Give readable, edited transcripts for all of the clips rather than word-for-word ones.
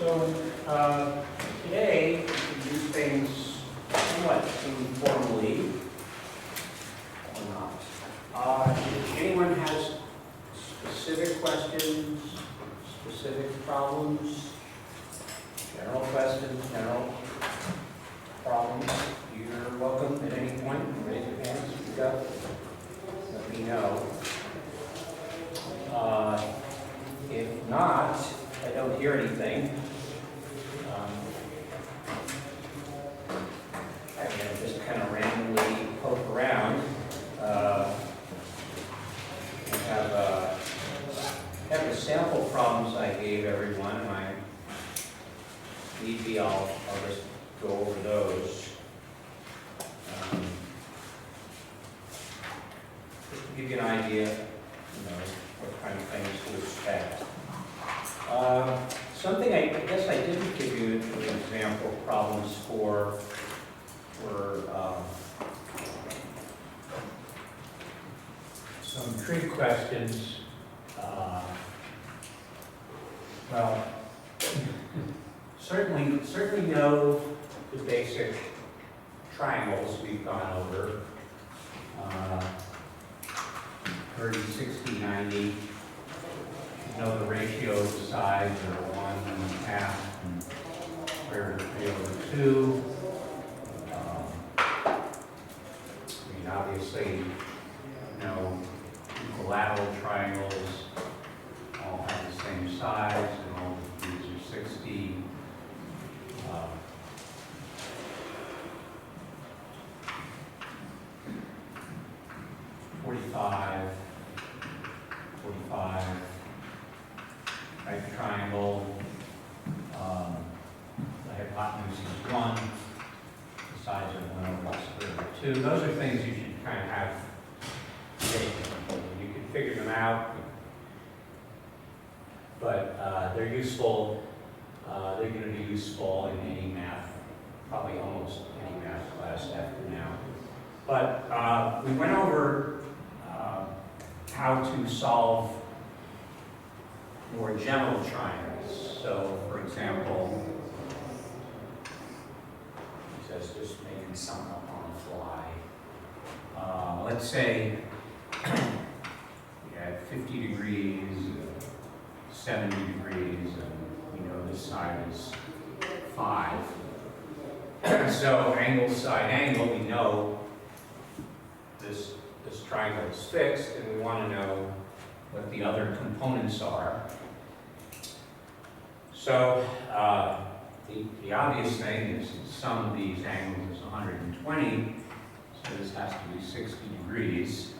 So today we do things somewhat informally or not. If anyone has specific questions, specific problems, general questions, general problems, you're welcome at any point. Raise your hand, speak up, let me know. If not, I don't hear anything. I'm going to just kind of randomly poke around. I have the sample problems I gave everyone, and I need be, I'll just go over those. Just to give you an idea, what kind of things to expect. Something I guess I didn't give you an example of problems for were some trig questions. Well, certainly know the basic triangles we've gone over. 30, 60, 90. You know the ratio of the sides are 1.5 and square root of 3 over 2. Obviously, equilateral triangles all have the same sides, and all of these are 60. 45, right triangle, the hypotenuse is 1, the sides are 1 over square root of 2. Those are things you should kind of have ready. You can figure them out, but they're useful. They're going to be useful in any math, probably almost any math class after now. But we went over how to solve more general triangles. So, for example, he says just making something up on the fly. Let's say we had 50 degrees, 70 degrees, and we know this side is 5. So angle, side, angle, we know this triangle is fixed, and we want to know what the other components are. So the obvious thing is the sum of these angles is 120, so this has to be 60 degrees.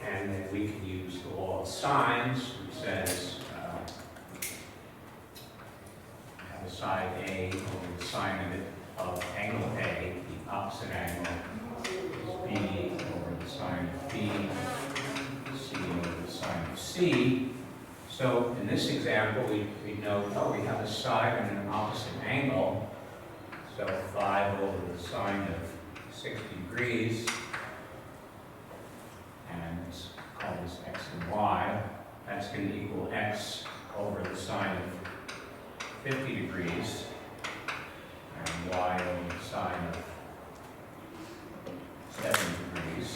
And then we can use the law of sines, which says have a side A over the sine of it of angle A, the opposite angle is B over the sine of B, C over the sine of C. So in this example, we know, we have a side and an opposite angle. So 5 over the sine of 60 degrees, and let's call this x and y. That's going to equal x over the sine of 50 degrees, and y over the sine of 70 degrees.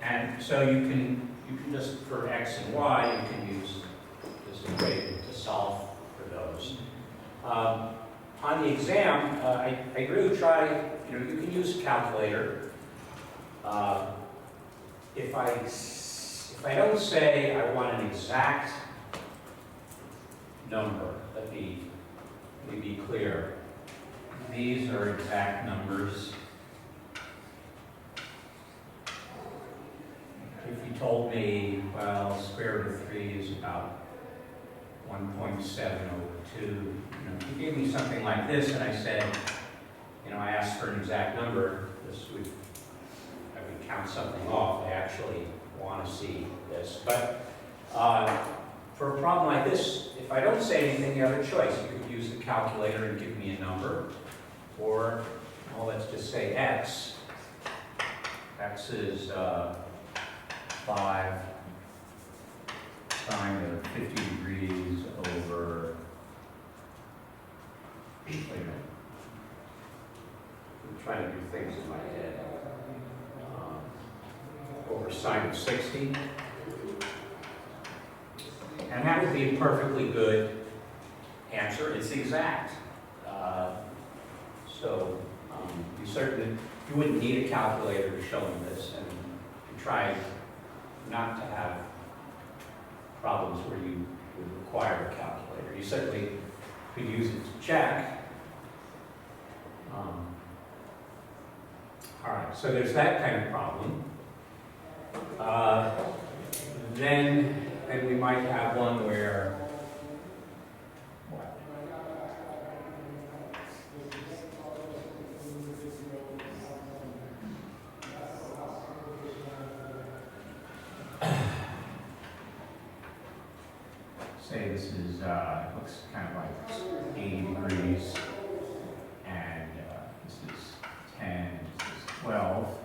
And so you can just, for x and y, you can use this equation to solve for those. On the exam, I really try, you can use a calculator. If I don't say I want an exact number, let me be clear. These are exact numbers. If you told me, well, square root of 3 is about 1.7 over 2, if you gave me something like this and I said, I asked for an exact number, I would count something off. I actually want to see this. But for a problem like this, if I don't say anything, you have a choice. You could use the calculator and give me a number, or, well, let's just say x. X is 5 sine of 50 degrees of 60. And that would be a perfectly good answer. It's exact. You wouldn't need a calculator to show them this, and you try not to have problems where you would require a calculator. You certainly could use it to check. All right, so there's that kind of problem. Then we might have one where say this is, looks kind of like 80 degrees, and this is 10, this is 12,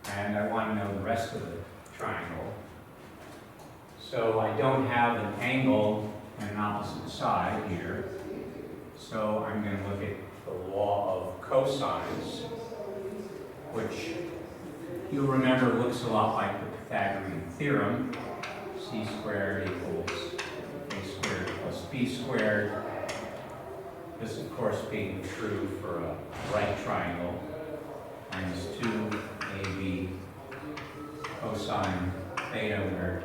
and I want to know the rest of the triangle. So I don't have an angle and an opposite side here, so I'm going to look at the law of cosines, which you'll remember looks a lot like the Pythagorean theorem. C squared equals a squared plus b squared. This, of course, being true for a right triangle. Minus 2ab cosine theta, where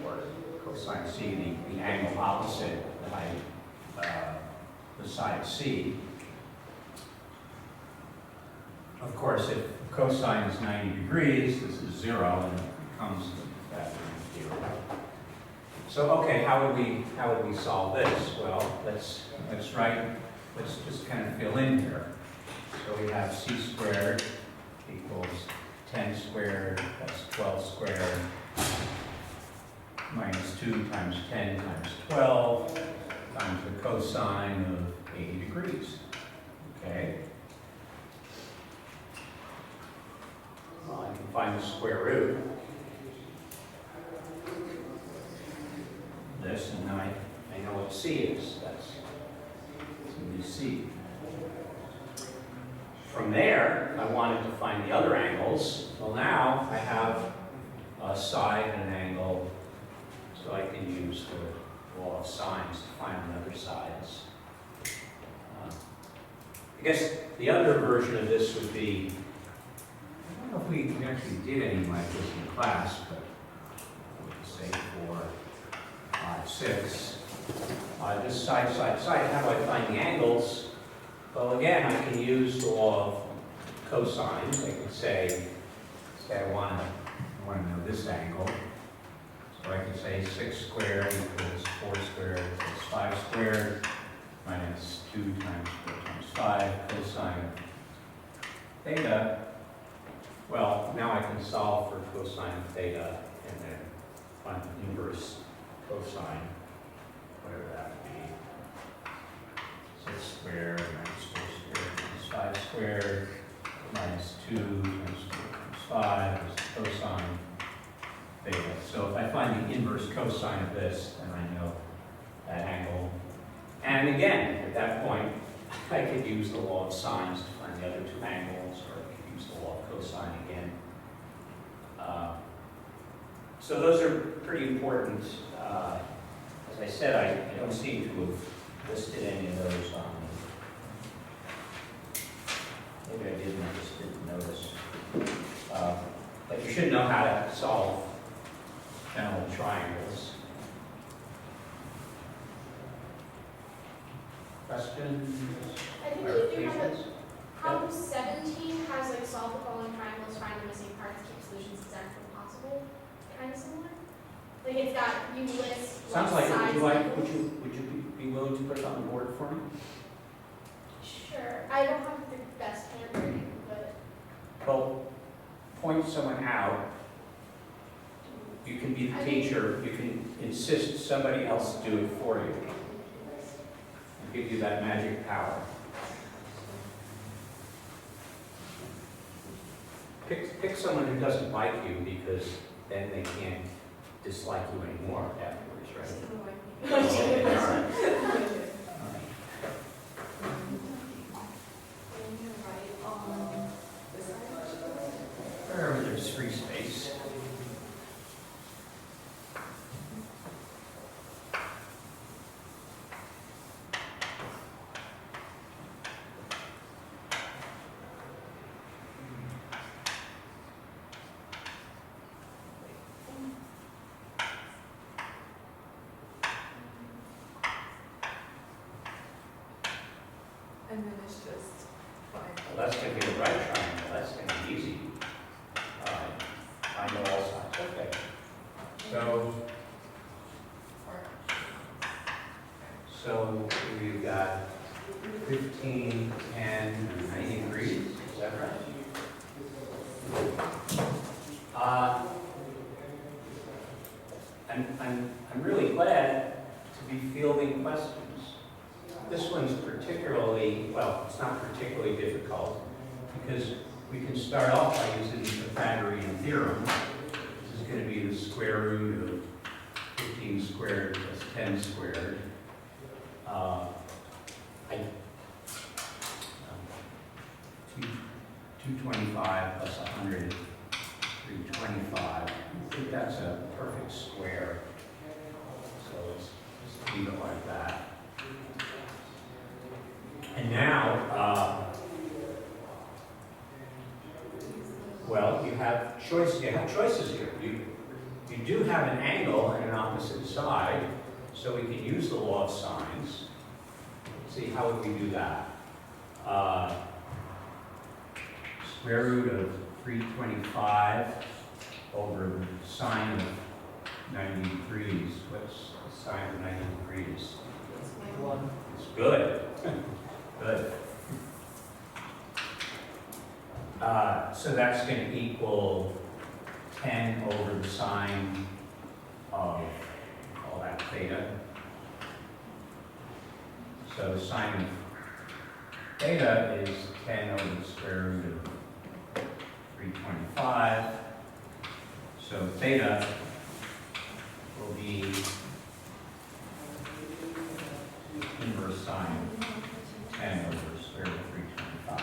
or cosine c, the angle opposite the side c. Of course, if cosine is 90 degrees, this is 0, and it becomes that theorem. So, okay, how would we solve this? Well, let's just kind of fill in here. So we have c squared equals 10 squared plus 12 squared minus 2 times 10 times 12 times the cosine of 80 degrees. Okay. Well, I can find the square root. This, and now I know what c is. That's going to be c. From there, I wanted to find the other angles. Well, now I have a side and an angle, so I can use the law of sines to find the other sides. I guess the other version of this would be, I don't know if we actually did anything like this in class, but let's say 4, 5, 6. Just side, side, side. How do I find the angles? Well, again, I can use the law of cosines. I can say I want to know this angle. So I can say 6 squared equals 4 squared plus 5 squared minus 2 times 4 times 5 cosine theta. Well, now I can solve for cosine theta and then find the inverse cosine, whatever that would be. 6 squared minus 4 squared minus 5 squared minus 2 times 4 times 5 is the cosine theta. So if I find the inverse cosine of this, then I know that angle. And again, at that point, I could use the law of sines to find the other two angles, or I could use the law of cosine again. So those are pretty important. As I said, I don't seem to have listed any of those on. Maybe I didn't, I just didn't notice. But you should know how to solve general triangles. Questions? I think you do have problem 17 has like solve the following triangles, find the missing parts, keep solutions exact when possible. Kind of similar. Like it's got you list. Sounds like sides. would you be willing to put it on the board for me? Sure. I don't have the best handwriting, but Well, point someone out. You can be the teacher. You can insist somebody else do it for you. Give you that magic power. Pick someone who doesn't like you, because then they can't dislike you anymore afterwards, right? Okay, all right. Wherever there's free space. And then it's just find. Well, that's going to be the right triangle. That's going to be easy. All right. Find all sides. Okay. So we've got 15, 10, and 90 degrees. Is that right? I'm really glad to be fielding questions. This one's particularly, well, it's not particularly difficult because we can start off by using the Pythagorean theorem. This is going to be the square root of 15 squared plus 10 squared. 225 plus 100, 325. I think that's a perfect square. So let's just leave it like that. And now, well, you have choices here. You do have an angle and an opposite side, so we can use the law of sines. See, how would we do that? Square root of 325 over sine of 90 degrees. What's the sine of 90 degrees? It's good. Good. So that's going to equal 10 over the sine of, call that theta. So sine of theta is 10 over the square root of 325. So theta will be inverse sine 10 over the square root of 325. I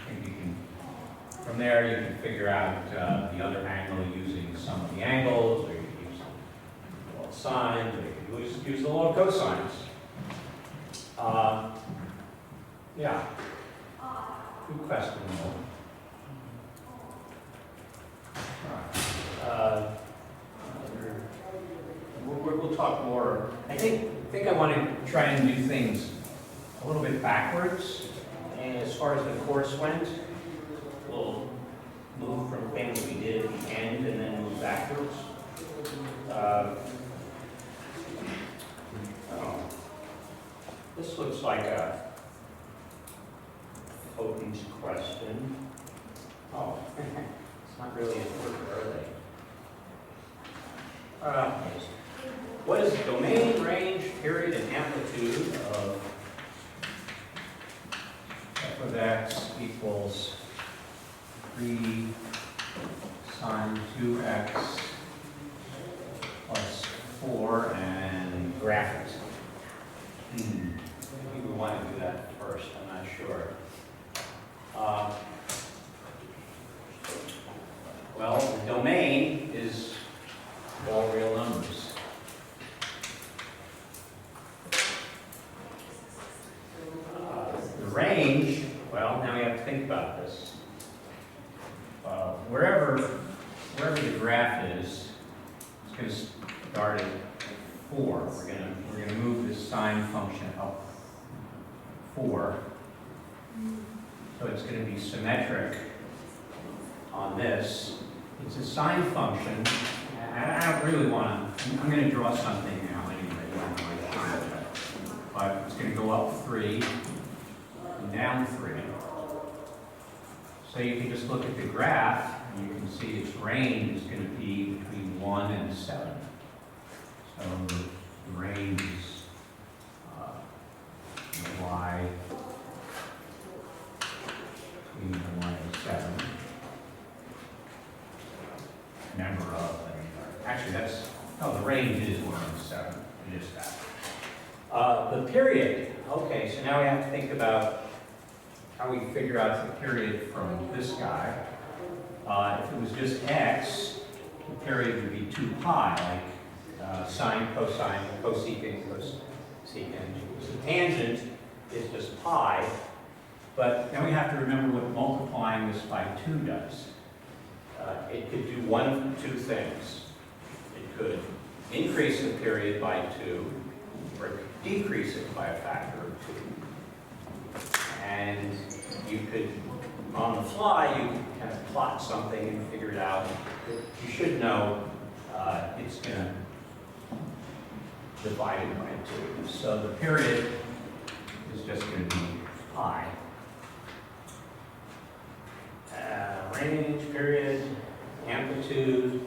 think you can, from there you can figure out the other angle using some of the angles, or you can use the law of sines, or you can use the law of cosines. Yeah. Good question. We'll talk more. I think I want to try and do things a little bit backwards. And as far as the course went, we'll move from things we did at the end and then move backwards. This looks like a potent question. Oh, it's not really important, are they? What is the domain, range, period, and amplitude of f of x equals 3 sine 2x plus 4 and graph it? Maybe we want to do that first, I'm not sure. Well, the domain is all real numbers. The range, well, now we have to think about this. Wherever the graph is, it's going to start at 4. We're going to move the sine function up 4. So it's going to be symmetric on this. It's a sine function. I don't really want to, I'm going to draw something now anyway. But it's going to go up 3 and down 3. So you can just look at the graph and you can see its range is going to be between 1 and 7. So the range is y between 1 and 7. Number of, actually that's, no, the range is 1 and 7. It is that. The period. Okay, so now we have to think about how we figure out the period from this guy. If it was just x, the period would be 2 pi, like sine, cosine, cosecant, cosecant. So tangent is just pi, but now we have to remember what multiplying this by 2 does. It could do one of 2 things. It could increase the period by 2, or it could decrease it by a factor of 2. And you could, on the fly, you could kind of plot something and figure it out. You should know it's going to divide it by 2. So the period is just going to be pi. Range, period, amplitude.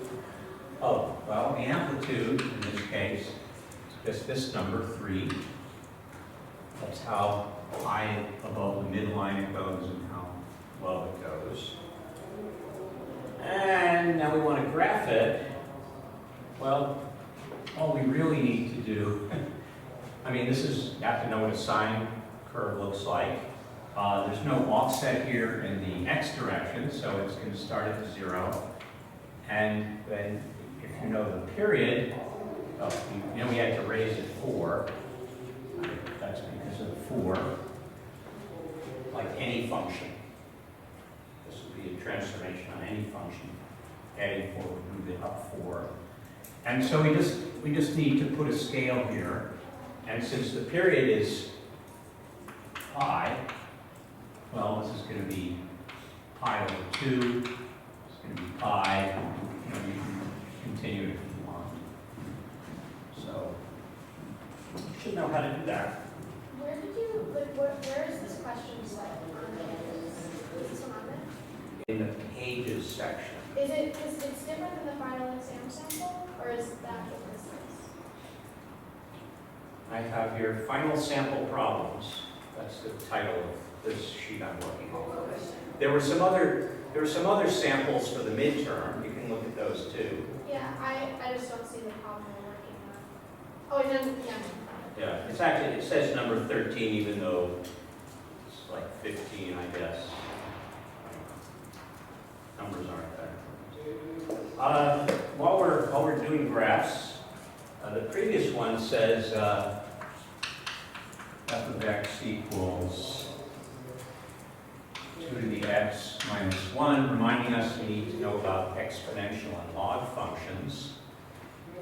Oh, well, the amplitude in this case is just this number, 3. That's how high above the midline it goes and how low it goes. And now we want to graph it. Well, all we really need to do, I mean, this is, you have to know what a sine curve looks like. There's no offset here in the x direction, so it's going to start at 0. And then if you know the period, you know we had to raise it 4. That's because of 4. Like any function. This would be a transformation on any function. Adding 4 would move it up 4. And so we just need to put a scale here. And since the period is pi, well, this is going to be pi over 2. It's going to be pi. You know, you can continue if you want. So you should know how to do that. Where did you, like, where is this question set on the Is this one on there? In the pages section. Is it, because it's different than the final exam sample, or is that what this is? I have here final sample problems. That's the title of this sheet I'm working on. There were some other samples for the midterm. You can look at those too. Yeah, I just don't see the problem we're working on. Oh, and then, yeah. Yeah, it's actually, it says number 13 even though it's like 15, I guess. Numbers aren't there. While we're doing graphs, the previous one says f of x equals 2 to the x minus 1, reminding us we need to know about exponential and log functions.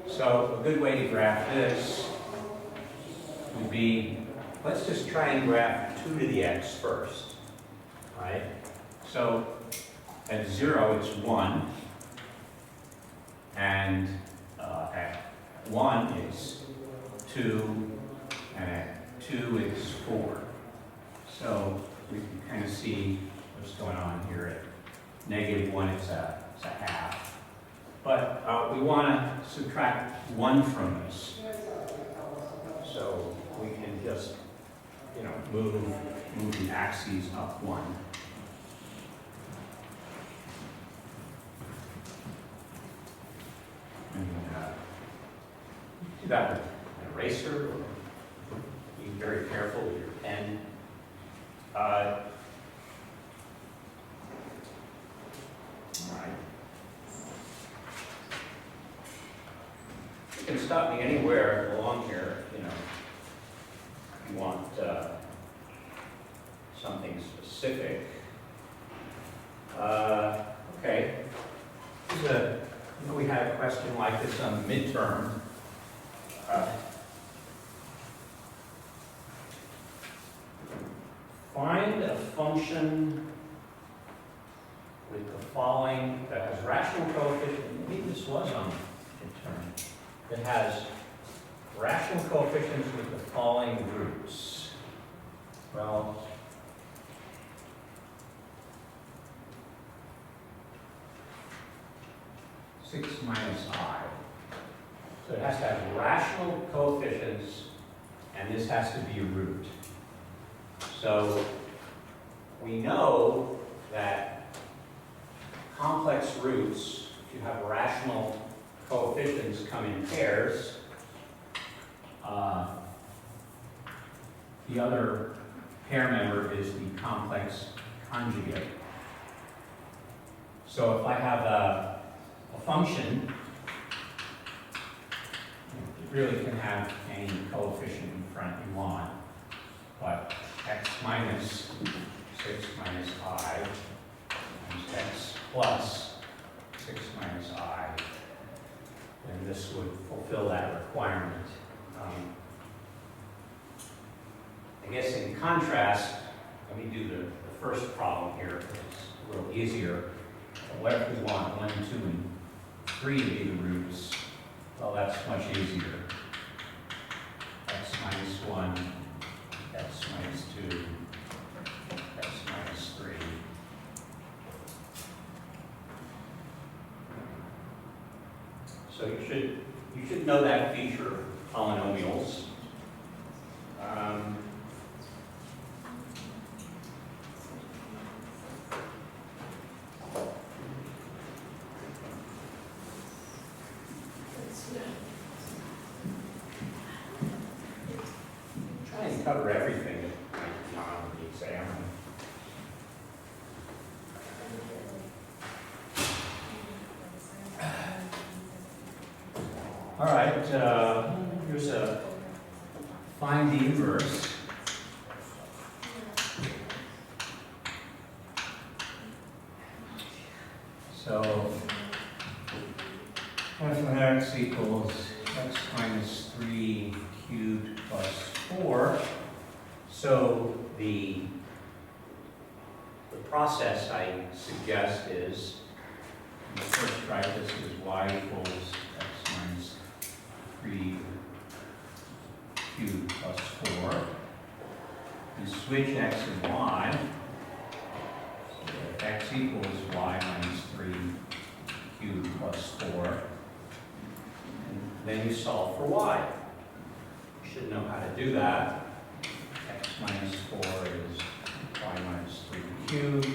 So a good way to graph this would be, let's just try and graph 2 to the x first, right? So at 0 it's 1, and at 1 it's 2, and at 2 it's 4. So we can kind of see what's going on here. At -1 it's a half. But we want to subtract 1 from this. So we can just, you know, move the axes up 1. And do that with an eraser, or be very careful with your pen. All right. You can stop me anywhere along here, you know. If you want something specific. Okay. We had a question like this on the midterm. Find a function with the following that has rational coefficients. Maybe this was on the midterm. It has rational coefficients with the following roots. Well, six minus I. So it has to have rational coefficients, and this has to be a root. So we know that complex roots, if you have rational coefficients come in pairs, the other pair member is the complex conjugate. So if I have a function, it really can have any coefficient in front you want, but x minus 6 minus I times x plus 6 minus I, and this would fulfill that requirement. I guess in contrast, let me do the first problem here, it's a little easier. What if we want 1, 2, and 3 to be the roots? Well, that's much easier. X minus 1, x minus 2, x minus 3. So you should know that feature of polynomials. Try and cover everything on the exam. All right, here's a find the inverse. So f of x equals x minus 3 cubed plus 4. So the process I suggest is, you first write this as y equals x minus 3 cubed plus 4. You switch x and y. So that x equals y minus 3 cubed plus 4. And then you solve for y. You should know how to do that. X minus 4 is y minus 3 cubed.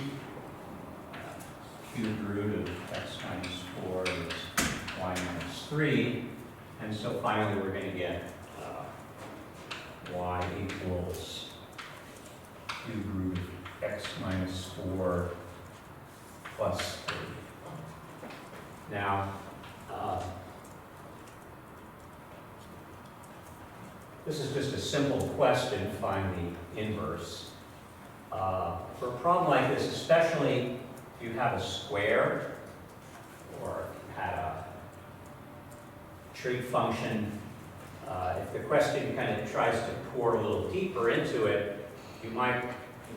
Cubed root of x minus 4 is y minus 3. And so finally we're going to get y equals cube root of x minus 4 plus 3. Now, this is just a simple question, find the inverse. For a problem like this, especially if you have a square or if you had a trig function, if the question kind of tries to pour a little deeper into it, you might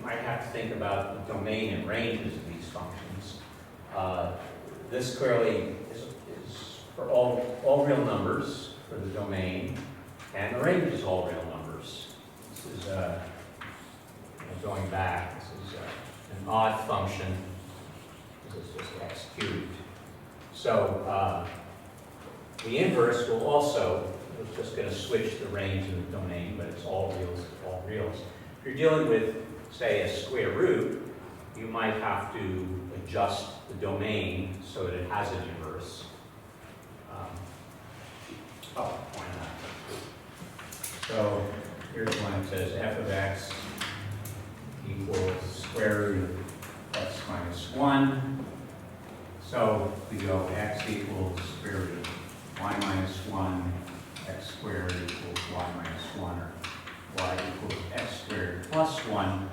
have to think about the domain and ranges of these functions. This clearly is for all real numbers for the domain, and the range is all real numbers. This is going back. This is an odd function. This is just x cubed. So the inverse will also, it's just going to switch the range of the domain, but it's all reals, all reals. If you're dealing with, say, a square root, you might have to adjust the domain so that it has an inverse. Why not? So here's one that says f of x equals square root of x minus 1. So we go x equals square root of y minus 1, x squared equals y minus 1, or y equals x squared plus 1.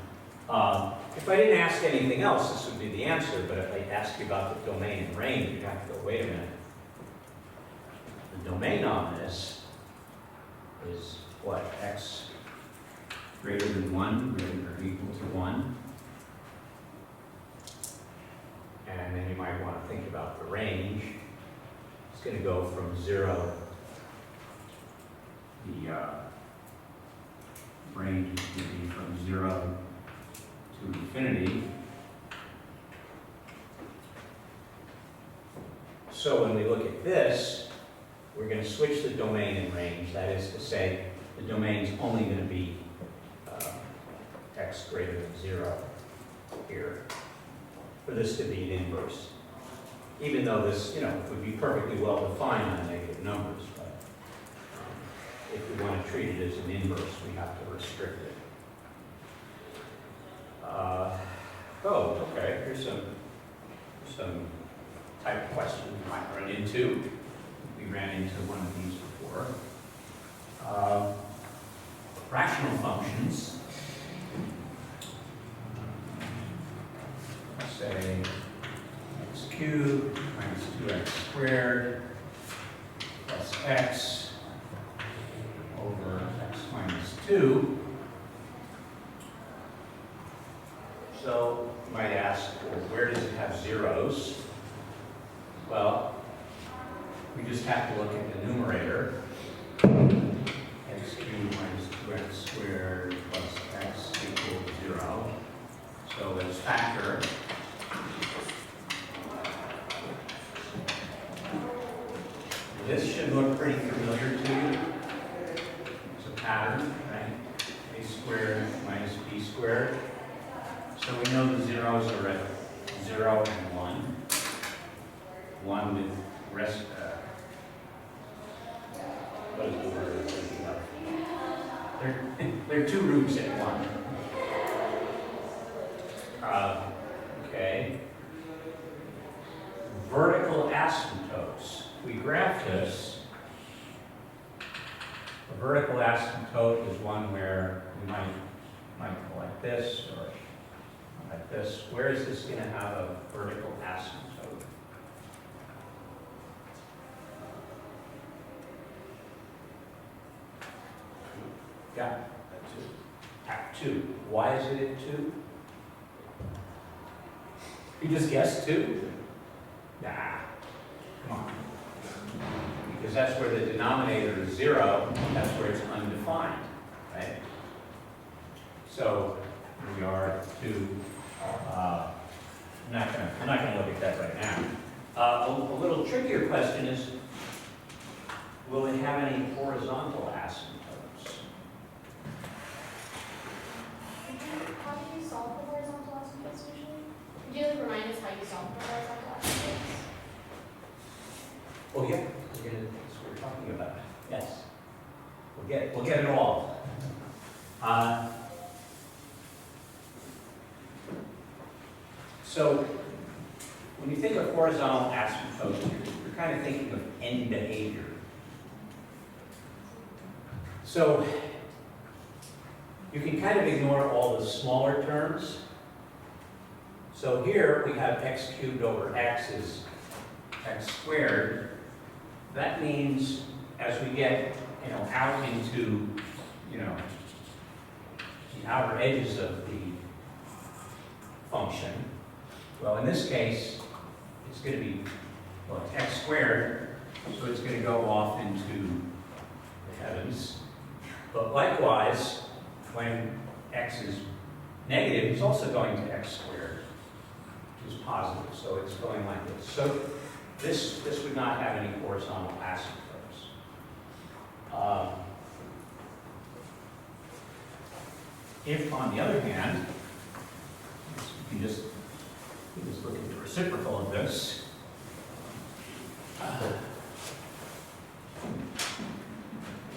If I didn't ask anything else, this would be the answer, but if I ask you about the domain and range, you'd have to go, wait a minute. The domain on this is what? X greater than 1, greater or equal to 1. And then you might want to think about the range. It's going to go from 0. The range is going to be from 0 to infinity. So when we look at this, we're going to switch the domain and range. That is to say, the domain's only going to be x greater than 0 here, for this to be an inverse. Even though this, would be perfectly well defined on negative numbers, but if we want to treat it as an inverse, we have to restrict it. Okay, here's some type of question we might run into. We ran into one of these before. Rational functions. Let's say x cubed minus 2x squared plus x over x minus 2. look pretty familiar to you. It's a pattern, right? A squared minus b squared. So we know the zeros are at 0 and 1. 1 with rest, what is the word I'm thinking of? There are 2 roots at 1. Okay. Vertical asymptotes. We graph this. A vertical asymptote is one where we might go like this or like this. Where is this going to have a vertical asymptote? Yeah, at 2. Why is it at 2? You just guessed 2? Nah, come on. Because that's where the denominator is 0, that's where it's undefined, right? So we are at 2. I'm not gonna look at that right now. A little trickier question is, will it have any horizontal asymptotes? How do you solve the horizontal asymptotes usually? Could you remind us how you solve the horizontal asymptotes? Oh yeah, that's what we're talking about. Yes, we'll get it all. So when you think of horizontal asymptotes, you're kind of thinking of end behavior. So you can kind of ignore all the smaller terms. So here we have x cubed over x is x squared. That means as we get out into the outer edges of the function, well, in this case, it's going to be, well, it's x squared, so it's going to go off into the heavens. But likewise, when x is negative, it's also going to x squared, which is positive, so it's going like this. So this would not have any horizontal asymptotes. If, on the other hand, you can just look at the reciprocal of this.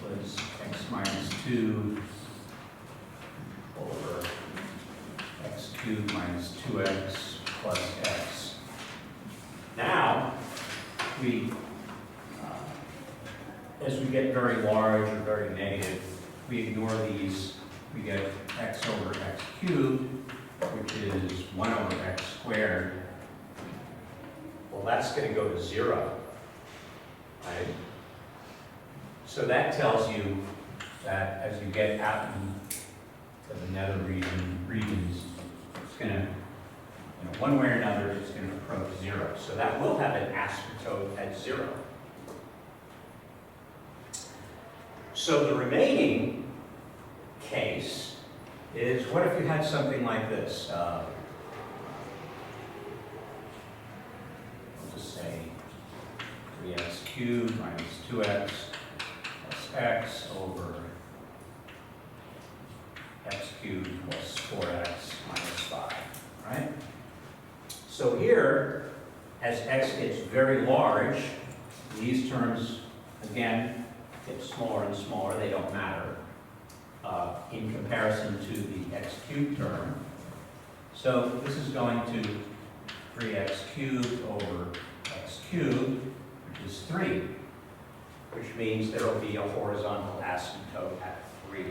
Was x minus 2 over x cubed minus 2x plus x. Now, as we get very large or very negative, we ignore these. We get x over x cubed, which is 1 over x squared. Well, that's going to go to 0, right? So that tells you that as you get out into the nether regions, it's going to, one way or another, it's going to approach 0. So that will have an asymptote at 0. So the remaining case is, what if you had something like this? We'll just say 3x cubed minus 2x plus x over x cubed plus 4x minus 5, right? So here, as x gets very large, these terms, again, get smaller and smaller. They don't matter in comparison to the x cubed term. So this is going to 3x cubed over x cubed, which is 3, which means there will be a horizontal asymptote at 3.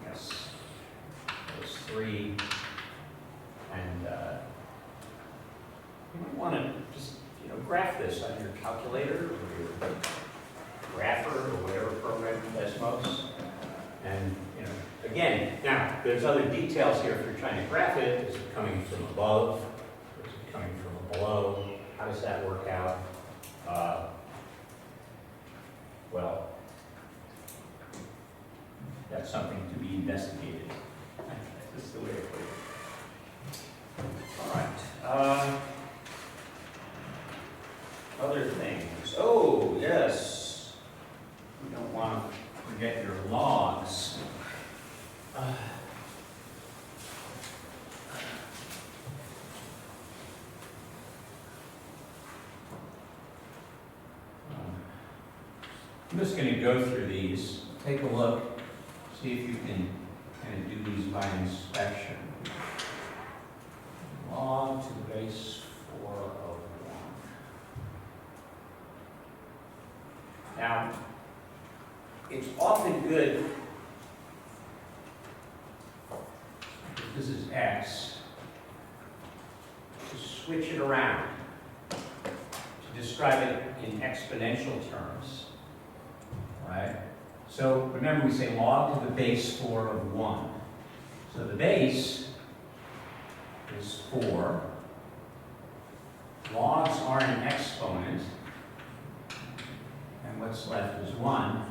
I guess it's 3, and you might want to just graph this on your calculator or your grapher or whatever program does most. And again, now there's other details here if you're trying to graph it. Is it coming from above? Is it coming from below? How does that work out? Well, that's something to be investigated. This is the way I put it. All right. other things. Oh, yes. You don't want to forget your logs. I'm just going to go through these, take a look, see if you can kind of do these by inspection. Log to the base 4 of 1. Now, it's often good, if this is x, to switch it around, to describe it in exponential terms. Right? So remember we say log to the base 4 of 1. So the base is 4. Logs are an exponent. And what's left is 1.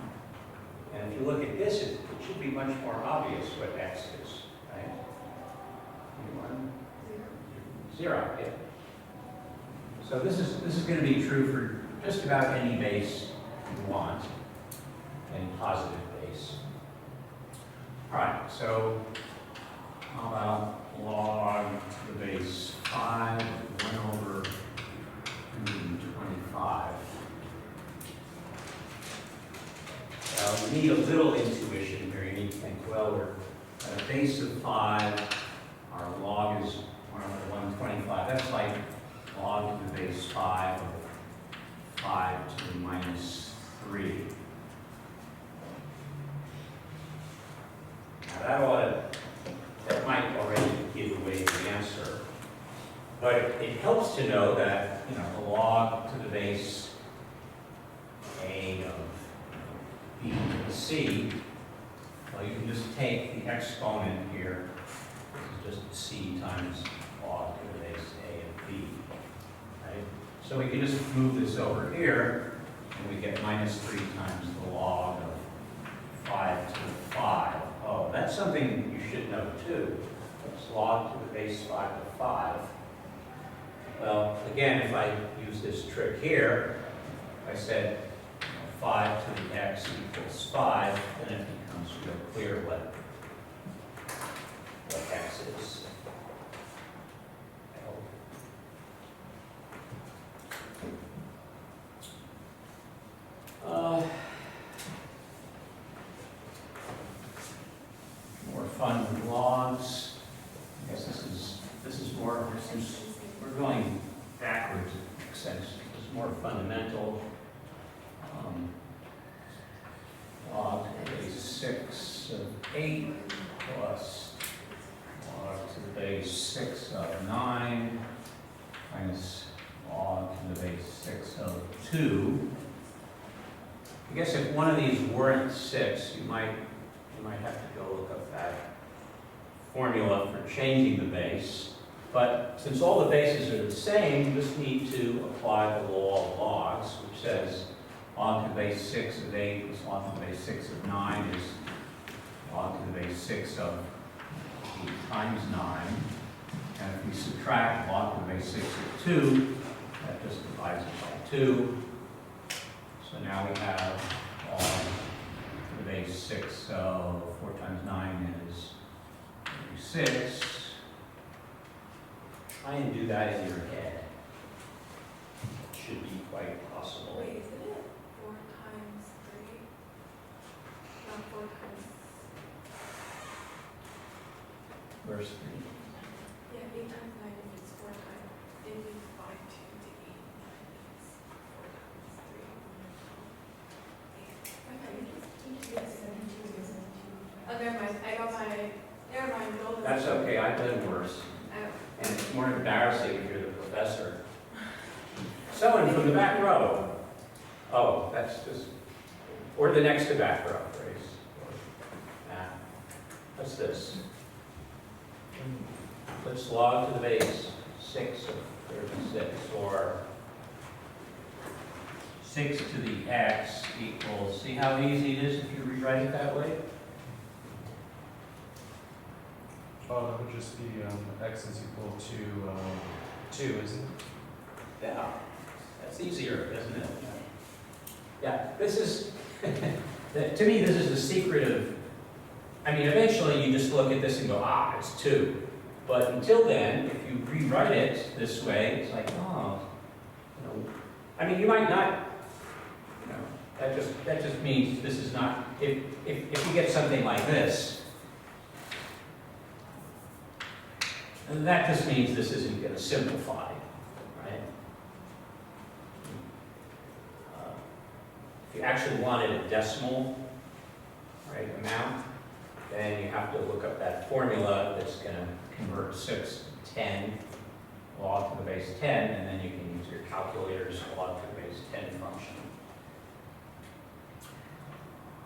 And if you look at this, it should be much more obvious what x is. Right? 1, 0. Yeah. So this is going to be true for just about any base you want. Any positive base. All right, so how about log to the base 5, 1 over 125. You need a little intuition here. You need to think, well, we're at a base of 5. Our log is 1 over 125. That's like log to the base 5 of 5 to the minus 3. That might already give away the answer. But it helps to know that, the log to the base a of b to the c, well, you can just take the exponent here, this is just c times log to the base a of b. Right? So we can just move this over here, and we get minus 3 times the log of 5 to the 5. Oh, that's something you should know too. It's log to the base 5 of 5. Well, again, if I use this trick here, if I said 5 to the x equals 5, then it becomes real clear what x is. More fun with logs. I guess this is more, since we're going backwards in a sense, it's more fundamental. Log to the base 6 of 8 plus log to the base 6 of 9 minus log to the base 6 of 2. I guess if one of these weren't 6, you might have to go look up that formula for changing the base. But since all the bases are the same, you just need to apply the law of logs, which says log to the base 6 of 8 is log to the base 6 of 9 is log to the base 6 of 8 times 9. And if we subtract log to the base 6 of 2, that just divides it by 2. So now we have log to the base 6 of 4 times 9 is 36. Try and do that in your head. It should be quite possible. Wait, isn't it 4 times 3? Not 4 times. Verse 3. Yeah, 8 times 9 if it's 4 times. If we divide 2 to 8, 9 is 4 times 3. Oh, never mind. I got my. Never mind. That's okay, I've done worse. Oh. And it's more embarrassing if you're the professor. Someone from the back row. Oh, that's just, or the next to back row, Grace. What's this? Let's log to the base 6 of 36, or 6 to the x equals, see how easy it is if you rewrite it that way? Oh, that would just be x is equal to 2, isn't it? Yeah. That's easier, isn't it? Yeah, this is, to me, this is the secret of, I mean, eventually you just look at this and go, ah, it's 2. But until then, if you rewrite it this way, it's like, oh, you know, I mean, you might not, you know, that just means this is not, if you get something like this, and that just means this isn't going to simplify, right? If you actually wanted a decimal, right, amount, then you have to look up that formula that's going to convert 6 to 10, log to the base 10, and then you can use your calculator's log to the base 10 function.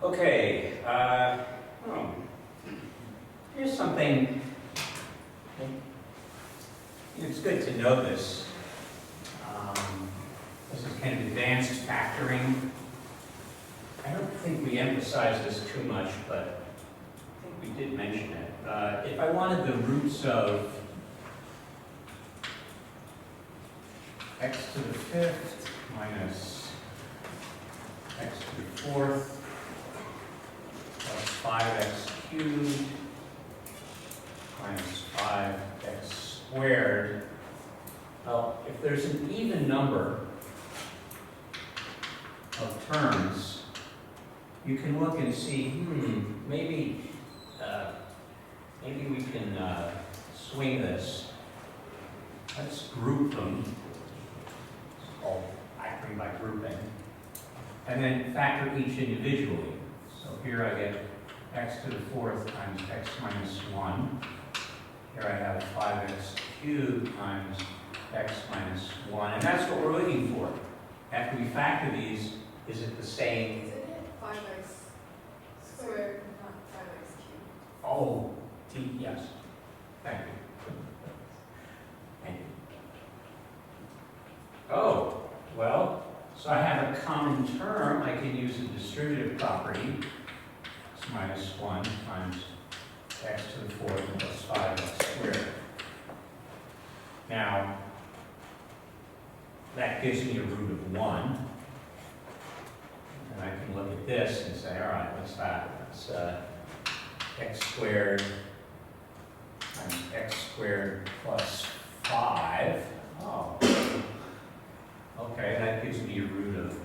Okay, here's something, it's good to know this. This is kind of advanced factoring. I don't think we emphasize this too much, but I think we did mention it. If I wanted the roots of x to the 5th minus x to the 4th plus 5x cubed minus 5x squared, well, if there's an even number of terms, you can look and see, maybe we can swing this. Let's group them. It's called factoring by grouping. And then factor each individually. So here I get x to the 4th times x minus 1. Here I have 5x cubed times x minus 1. And that's what we're looking for. After we factor these, is it the same? Isn't it 5x squared, not 5x cubed? Oh, yes. Thank you. Thank you. Oh, well, so I have a common term. I can use the distributive property. X minus 1 times x to the 4th plus 5x squared. Now, that gives me a root of 1. And I can look at this and say, all right, what's that? That's x squared times x squared plus 5. Oh, okay, that gives me a root of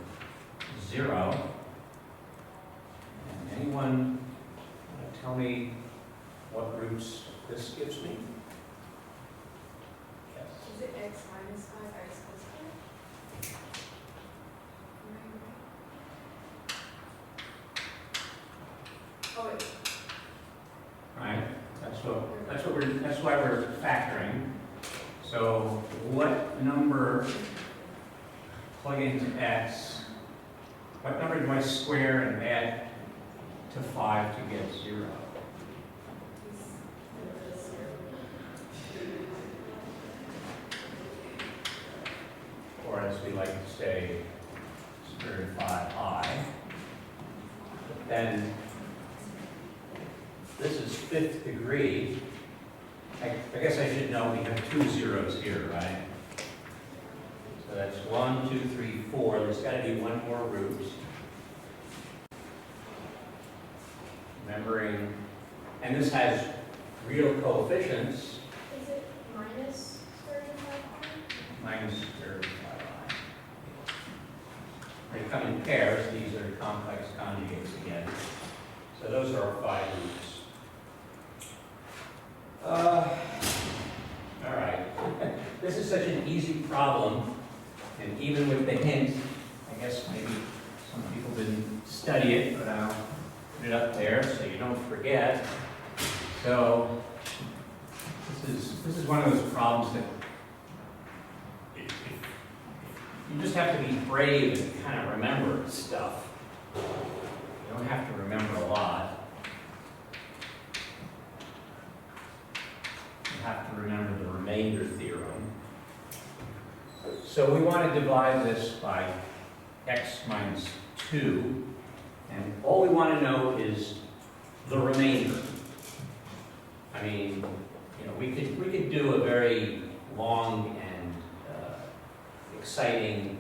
0. And anyone want to tell me what roots this gives me? Yes. Is it x minus 5x plus 4? Oh, wait. Right? That's why we're factoring. So what number plug into x? What number do I square and add to 5 to get 0? Or as we like to say, square root of 5i. Then this is 5th degree. I guess I should know we have 2 zeros here, right? So that's 1, 2, 3, 4. There's got to be one more root. Remembering, and this has real coefficients. Is it minus square root of 5i? Minus square root of 5i. They come in pairs. These are complex conjugates again. So those are our 5 roots. All right. This is such an easy problem, and even with the hint, I guess maybe some people didn't study it, but I'll put it up there so you don't forget. So this is one of those problems that you just have to be brave and kind of remember stuff. You don't have to remember a lot. You have to remember the remainder theorem. So we want to divide this by x minus 2, and all we want to know is the remainder. I mean, you know, we could do a very long and exciting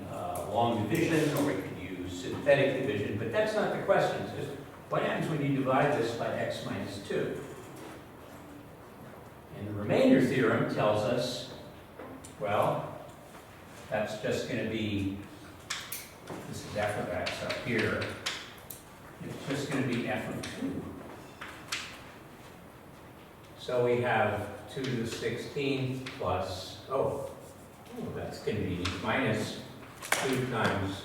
long division, or we could use synthetic division, but that's not the question. It's just, what happens when you divide this by x minus 2? And the remainder theorem tells us, well, that's just going to be, this is f of x up here, it's just going to be f of 2. So we have 2 to the 16th plus, that's convenient, minus 2 times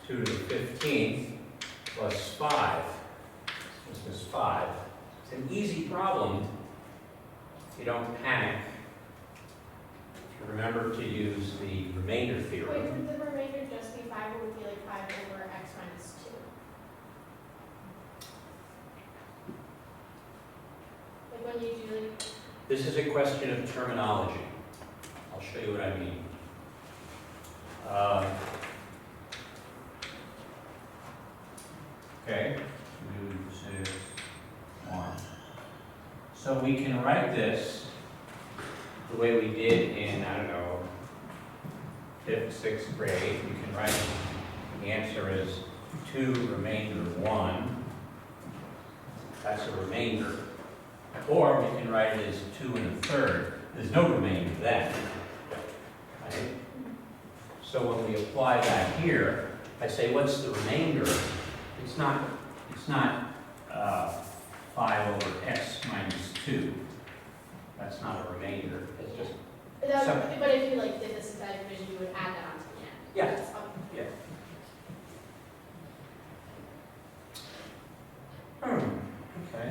2 to the 15th plus 5. This is 5. It's an easy problem if you don't panic. If you remember to use the remainder Wait, theorem. would the remainder just be 5, or would it be like 5 over x minus 2? Like when you do like, This is a question of terminology. I'll show you what I mean. Okay, 2, 6, 1. So we can write this the way we did in, I don't know, 5th, 6th grade. We can write the answer as 2 remainder 1. That's a remainder. Or we can write it as 2 1/3. There's no remainder then. Right? So when we apply that here, I say, what's the remainder? It's not 5 over x minus 2. That's not a remainder. It's just, but if you like did the synthetic division, you would add that onto the end. yeah, That's up- yeah. Okay.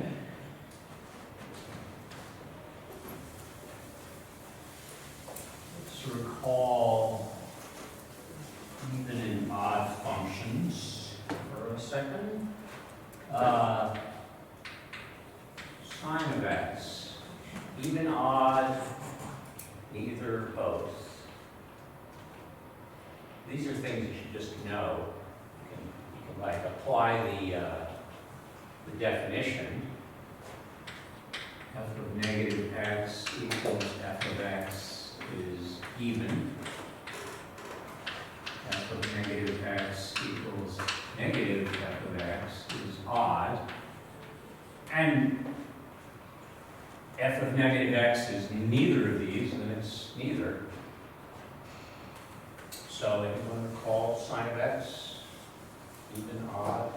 Let's recall even and odd functions for a second. Sine of x, even, odd, neither, both. These are things you should just know. You can like apply the definition. F of negative x equals f of x is even. F of negative x equals negative f of x is odd. And f of negative x is neither of these, then it's neither. So if you want to call sine of x even, odd,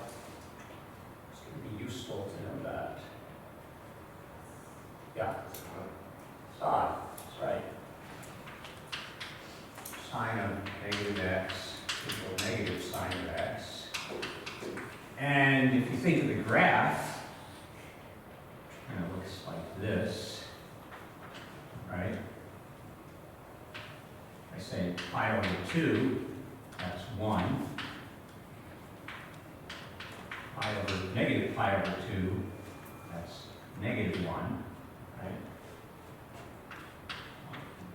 it's going to be useful to know that. Yeah, it's odd, that's right. Sine of negative x equals negative sine of x. And if you think of the graph, and it looks like this, right? I say pi over 2, that's 1. Negative pi over 2, that's negative 1, right?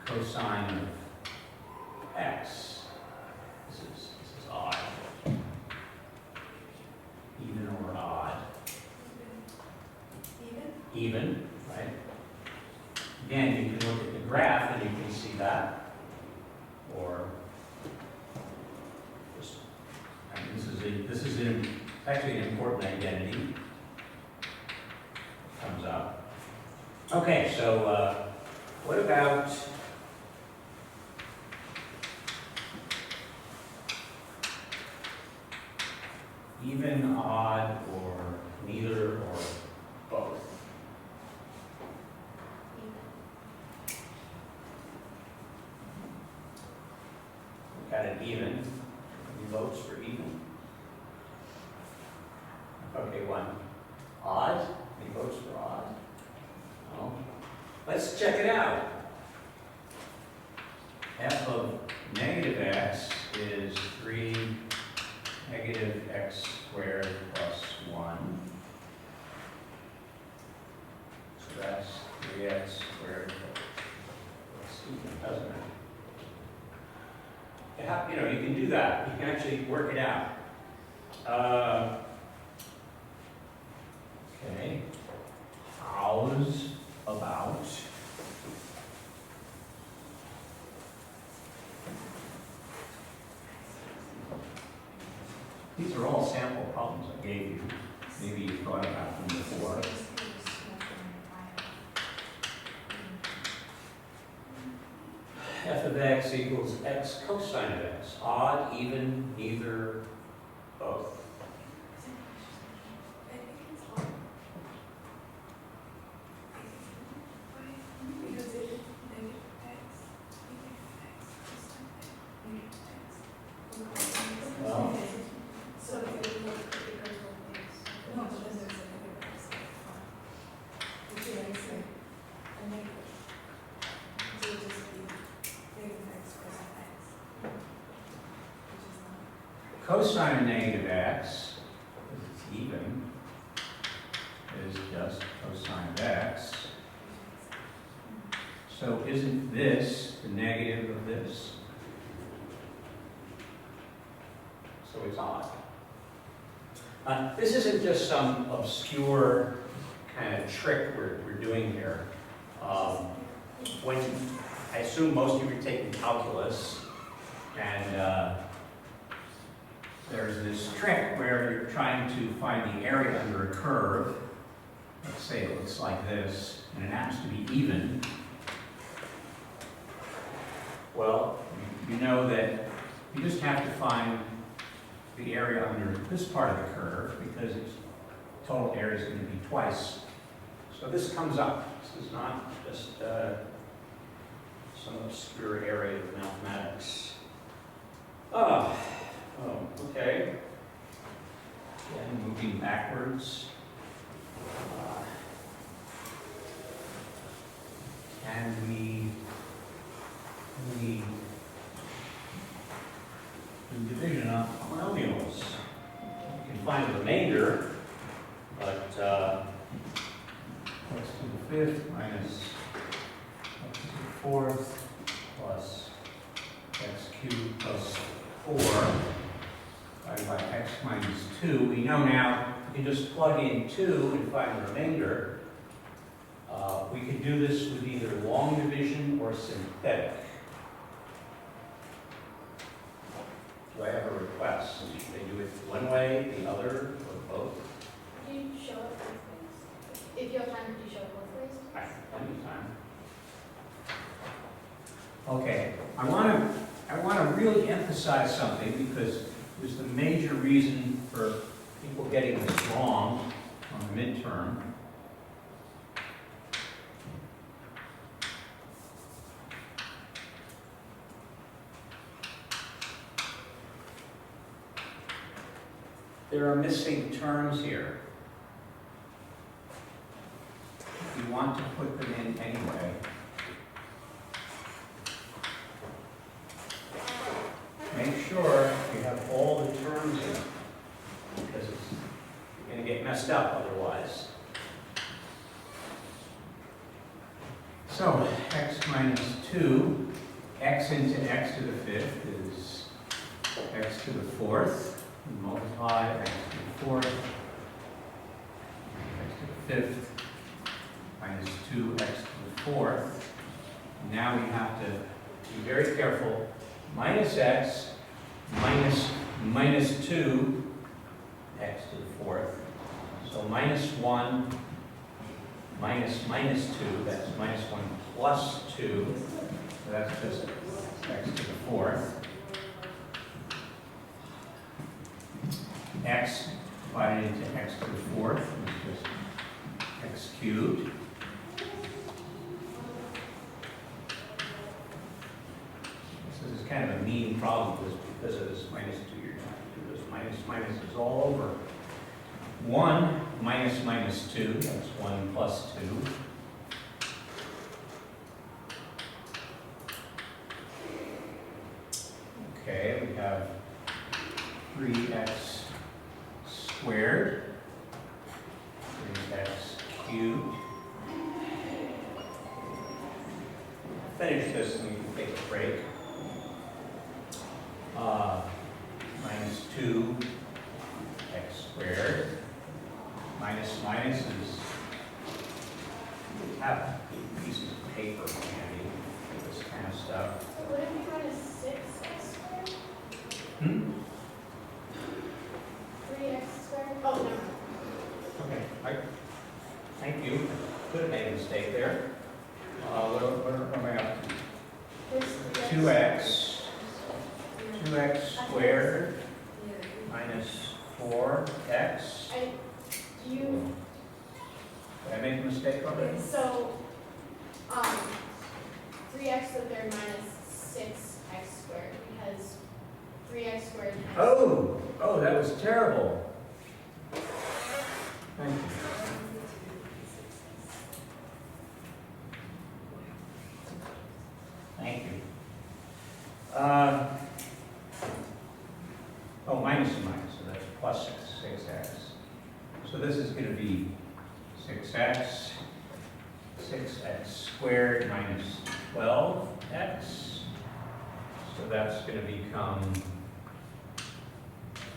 Cosine of x, this is odd. Even or odd? Even, right? Again, you can look at the graph and you can see that. Or just, I mean, this is actually an important identity. Comes up. Okay, so what about even, odd, or neither, or both? Got it even. Any votes for even? Okay, 1. Odd? Any votes for odd? No. Let's check it out. F of negative x is 3 negative x squared plus 1. So that's 3x squared plus even, doesn't it? You know, you can do that. You can actually work it out. Okay. How's about These are all sample problems I gave you. Maybe you thought about them before. F of x equals x cosine of x. Odd, even, neither, both. I think it's odd. Because it is negative x, Well, so if it goes both ways. No, it doesn't say negative x. Which is a negative. So it just be negative x cosine x. Which is not. cosine of negative x, because it's even, is just cosine of x. So isn't this the negative of this? So it's odd. This isn't just some obscure kind of trick we're doing here. When I assume most of you are taking calculus, and there's this trick where you're trying to find the area under a curve. Let's say it looks like this, and it happens to be even. Well, you know that you just have to find the area under this part of the curve because its total area is going to be twice. So this comes up. This is not just some obscure area of mathematics. Oh, okay. Again, moving backwards. And we do division on polynomials. You can find the remainder, but x to the fifth minus x to the fourth plus x cubed plus 4 divided by x minus 2. We know now you can just plug in 2 and find the remainder. We could do this with either long division or synthetic. Do I have a request? Should they do it one way, the other, or both? Do you show it both ways? If you have time, do you show it both ways? I have plenty of time. Okay, I want to really emphasize something because it was the major reason for people getting this wrong on the midterm. There are missing terms here. You want to put them in anyway. Make sure you have all the terms in, because you're going to get messed up otherwise. So, x minus 2, x into x to the fifth is x to the fourth. Multiply x to the fourth, x to the fifth, minus 2x to the fourth. Now we have to be very careful. Minus x minus 2 x to the fourth. So minus 1 minus 2, that's minus 1 plus 2. So that's just x to the fourth. X divided into x to the fourth is just x cubed. This is kind of a mean problem because of this minus 2. You're going to do this minus is all over. 1 minus 2, that's 1 plus 2. Okay, we have 3x squared, 3x cubed. Finish this and we can take a break. Minus 2 x squared. Minus is, have pieces of paper handy for this kind of stuff. So would it be minus 6x squared? 2x squared minus 4x. Do you, Did I make a mistake already? so, 3x to the third minus 6x squared, because 3x squared times. Oh, that was terrible. Thank you. Thank you. Minus and minus, so that's plus 6x. So this is going to be 6x squared minus 12x. So that's going to become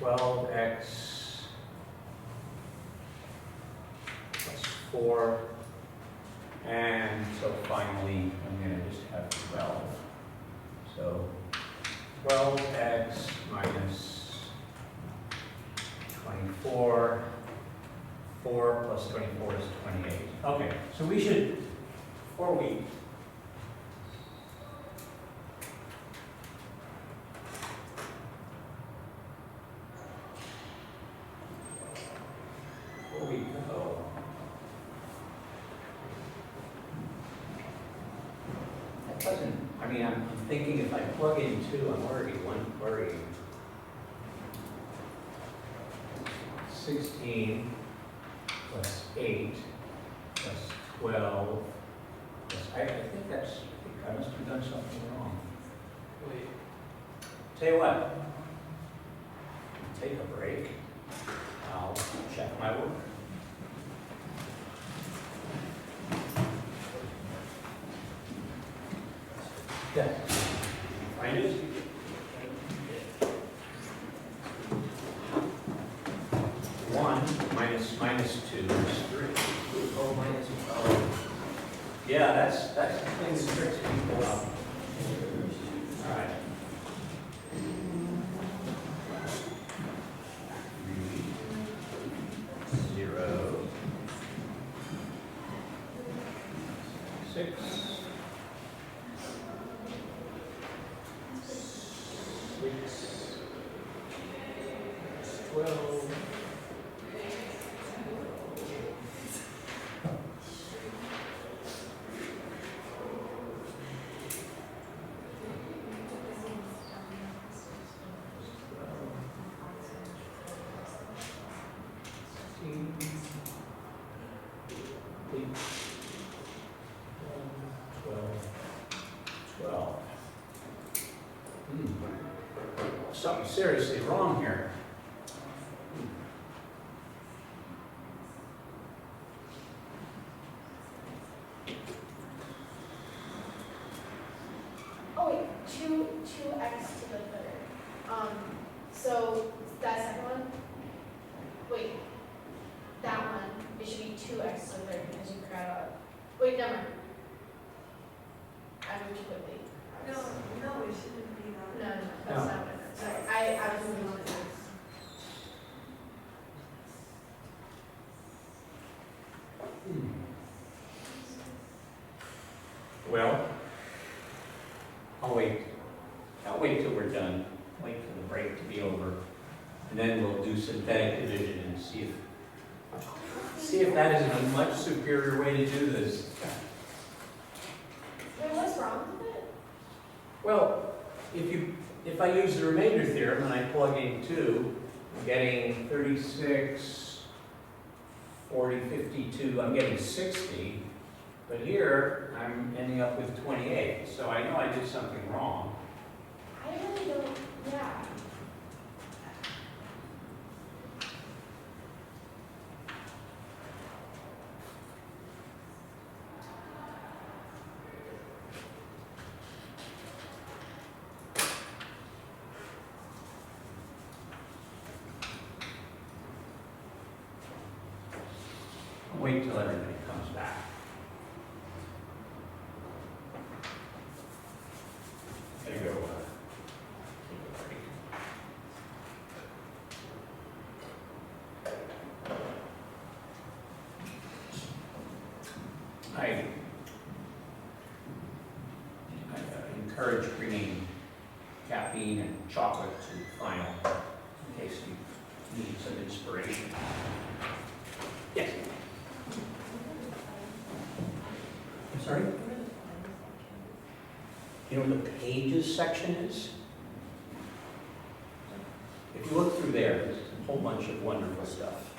12x plus 4. And so finally, I'm going to just have 12. So 12x minus 24. 4 plus 24 is 28. Okay, so we should, before we go, that doesn't, I mean, I'm thinking if I plug in 2, I'm already worrying. 16 plus 8 plus 12 plus, I think that's, I must have done something wrong. Wait. Tell you what, take a break. I'll check my work. Yeah. Find it? 1 minus 2 is 3. Oh, minus, Yeah, that's the thing that tricks people up. All right. 3, 0, 6, 12. Something seriously wrong here. Oh wait, 2x to the third. So that second one, wait, that one, it should be 2x to the third because you crowd out. Wait, never mind. I moved quickly. No, it shouldn't be No, that. no, that's No. not what I meant. Sorry, I was moving on to this. Well, I'll wait till we're done. Wait for the break to be over. And then we'll do synthetic division and see if that isn't a much superior way to do this. Wait, what's wrong with it? Well, if I use the remainder theorem and I plug in 2, I'm getting 36, 40, 52, I'm getting 60. But here, I'm ending up with 28. So I know I did something wrong. I really don't, yeah. I'll wait till everybody comes back. There you go. Take a break. I encourage bringing caffeine and chocolate to final, in case you need some inspiration. Yes? I'm sorry? You know what the pages section is? If you look through there, there's a whole bunch of wonderful stuff.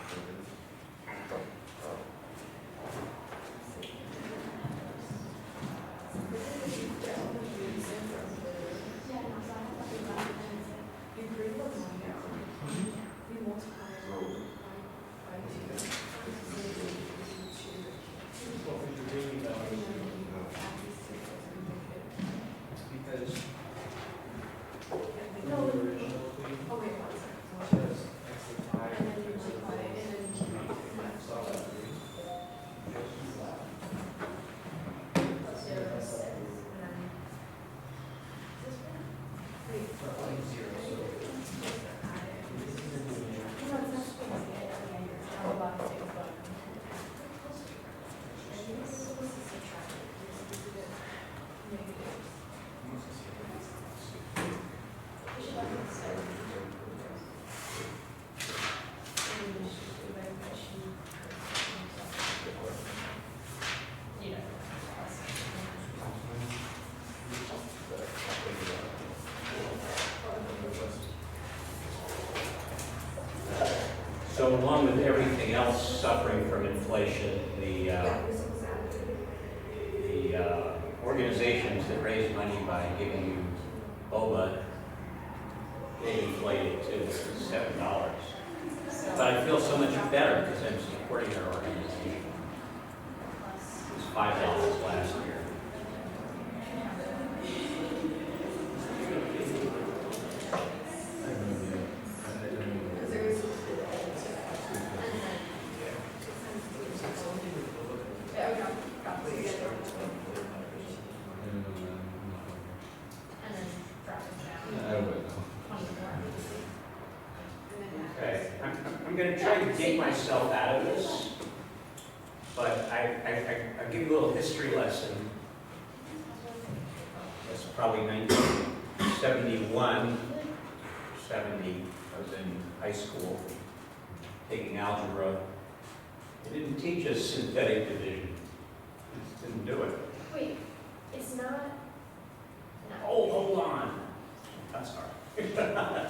So along with everything else suffering from inflation, the organizations that raise money by giving you boba, they inflate it to $7. But I feel so much better because I'm supporting their organization. It was $5 last year. Okay, I'm going to try to dig myself out of this, but I'll give you a little history lesson. It's probably 1971, 70. I was in high school taking algebra. They didn't teach us synthetic division. We just didn't do it. Wait, it's not. Oh, hold on. That's hard. Okay.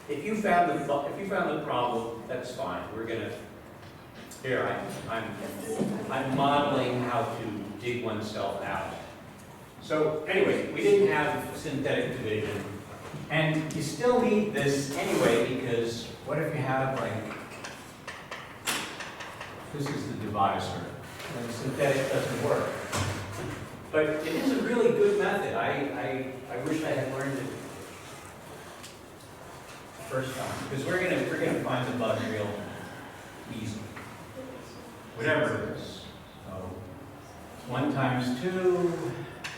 If you found the problem, that's fine. We're gonna. Here, I'm modeling how to dig oneself out. So anyway, we didn't have synthetic division, and you still need this anyway because what if you have like this is the divisor, and synthetic doesn't work. But it is a really good method. I wish I had learned it first time, because we're gonna find the bug real easy, whatever it is. So 1 times 2,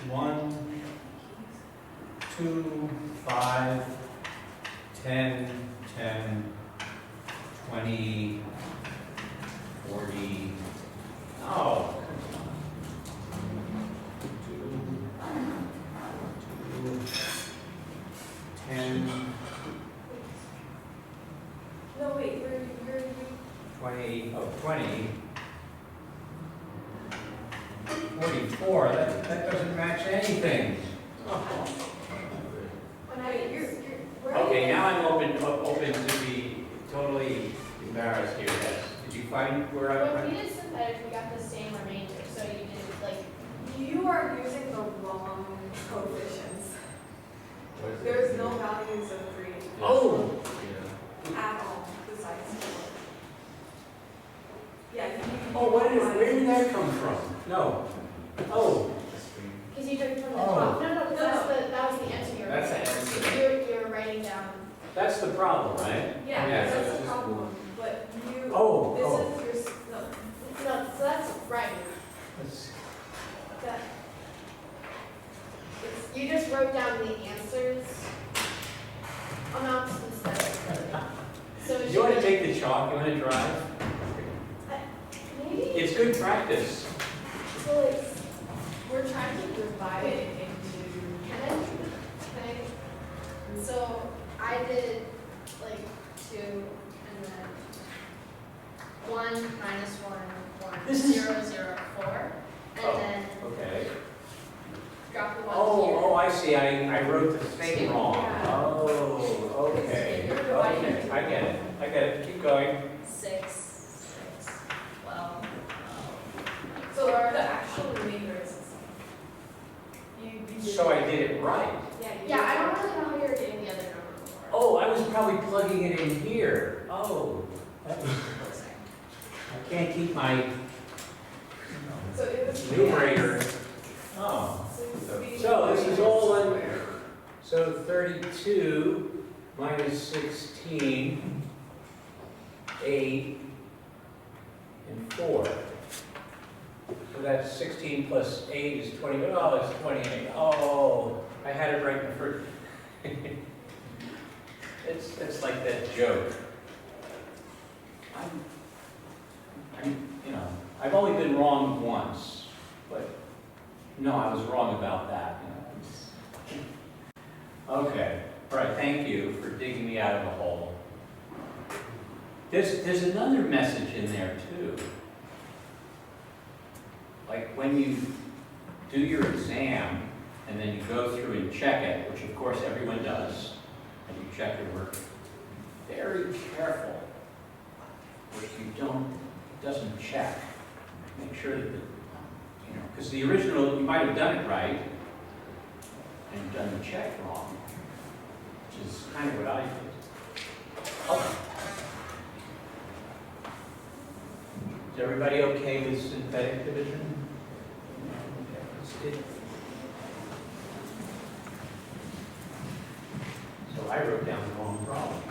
1, 2, 5, 10, 10, 20, 40. Oh. 2, 10. No, wait, you're 20, oh, 20, 44, that doesn't match anything. Okay, now I'm open to be totally embarrassed here. Yes. Did you find where When we did synthetic, we got the same remainder, so you did like. You are using the wrong coefficients. There's no values of 3 Oh! at all besides 4. Yeah, you can. Oh, where did that come from? No. Oh. Because you took from the Oh. top. No, that was the answer you were That's the writing. answer. You're writing down. That's the problem, right? Yeah, Yeah, that's so the this problem. But you, Oh, this oh. is your, no, No, so that's right. That's- That. You just wrote down the answers. Amounts instead of. So it You want to should be- take the chalk? You want to drive? Maybe. It's good practice. So it's. we're trying to divide it into. Can So I did like 2 and then 1 minus 1, 1, This is- 0, 0, 4. And Oh, then Okay. drop the 1 Oh, here. I see, I wrote the thing wrong. Yeah. Oh, okay. Okay, I get it, keep going. 6, 6, 12. So the actual remainder is the same. You did So I did it right. Yeah, you Yeah, I did. don't really know how you were getting the other number before. Oh, I was probably plugging it in here. Oh, that was, I can't keep my So it was. numerator. Oh, so this is all in, so 32 minus 16, 8, and 4. So that's 16 plus 8 is 20, oh, that's 28. Oh, I had it right in the first. It's like that joke. I've only been wrong once, but no, I was wrong about that. Okay, all right, thank you for digging me out of the hole. There's another message in there too. Like when you do your exam and then you go through and check it, which of course everyone does, and you check your work, very careful if you doesn't check. Make sure that, because the original, you might have done it right, and you've done the check wrong, which is kind of what I did. Okay. Is everybody okay with synthetic division? Okay, let's do it. So I wrote down the wrong problem.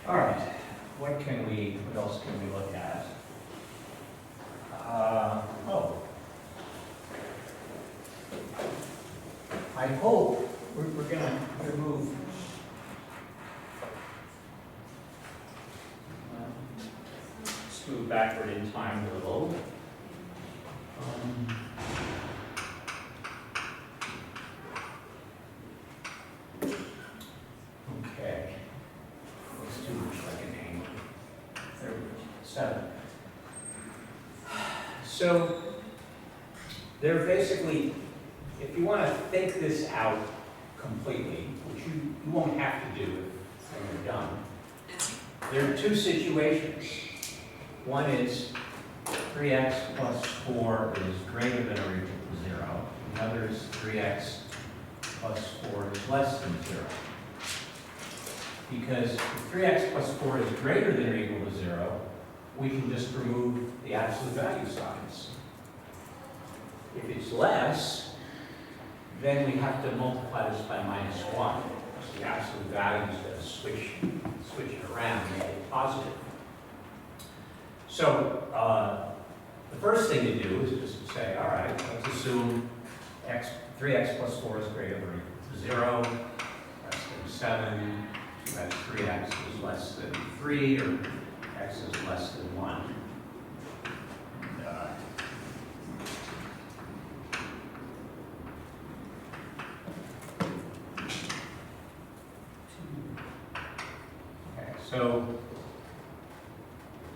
All right, what else can we look at? I hope we're gonna remove. Let's move backward in time a little. Okay. Looks too much like an angle. There we go. 7. So they're basically, if you want to think this out completely, which you won't have to do when you're done, there are 2 situations. One is 3x plus 4 is greater than or equal to 0. The other is 3x plus 4 is less than 0. Because if 3x plus 4 is greater than or equal to 0, we can just remove the absolute value signs. If it's less, then we have to multiply this by -1. So the absolute value is going to switch it around and make it positive. So the first thing to do is just to say, all right, let's assume 3x plus 4 is greater than or equal to 0, less than 7, that 3x is less than 3, or x is less than 1. Okay, so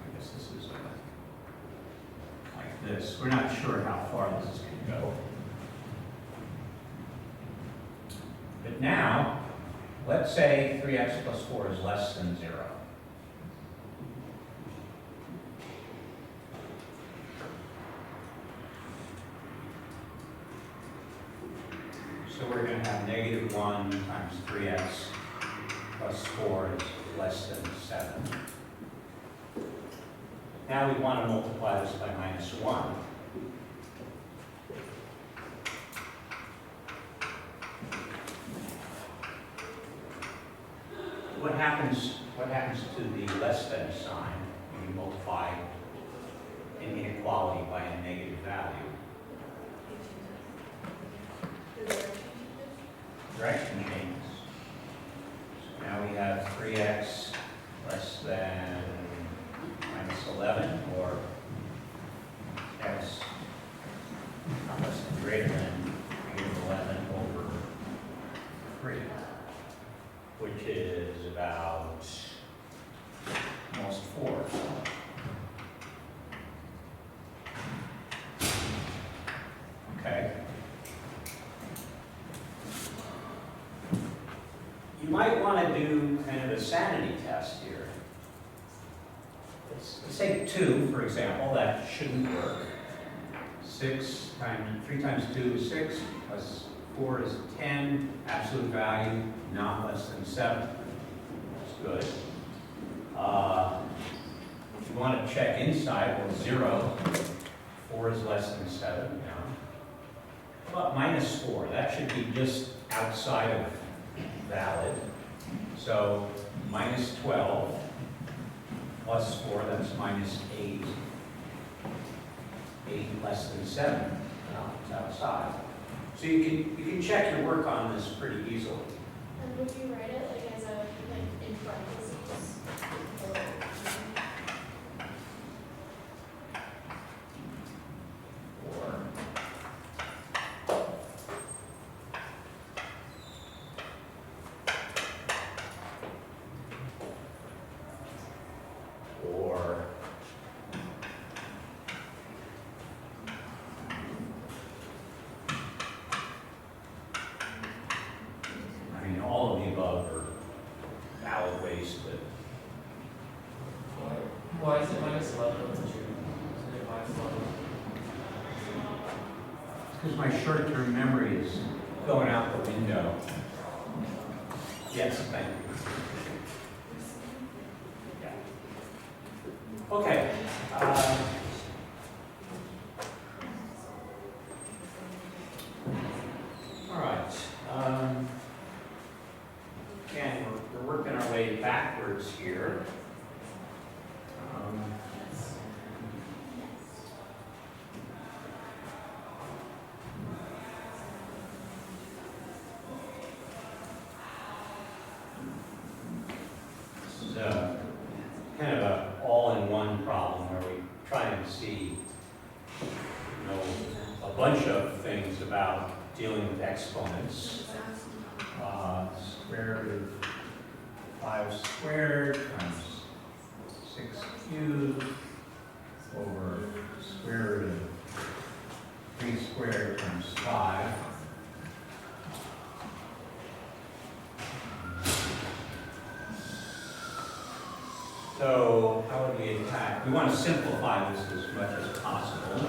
I guess this is like this. We're not sure how far this is going to go. But now, let's say 3x plus 4 is less than 0. So we're going to have -1 times 3x plus 4 is less than 7. Now we want to multiply this by -1. What happens to the less than sign when you multiply an inequality by a negative value? Direction changes. So now we have 3x less than -11, or x You might want to do kind of a sanity test here. Let's take 2, for example. That shouldn't work. 3 times 2 is 6, plus 4 is 10. Absolute value, not less than 7. That's good. If you want to check inside, well, 0. 4 is less than 7. Yeah. But minus 4, that should be just outside of valid. So minus 12 plus 4, that's minus 8. 8 less than 7. No, it's outside. So you can check your work on this pretty easily. And would you write it like as a in parentheses? Or I mean, all of the above are valid ways to. Why is it minus 11 over 2? Isn't it minus 11? Because my short-term memory is going out the window. Yes, thank you. Yeah. Okay. All right. Again, we're working our way backwards here. Kind of a all-in-one problem where we try and see, a bunch of things about dealing with exponents. Square root of 5 squared times 6 cubed over square root of 3 squared times 5. So how would we attack? We want to simplify this as much as possible.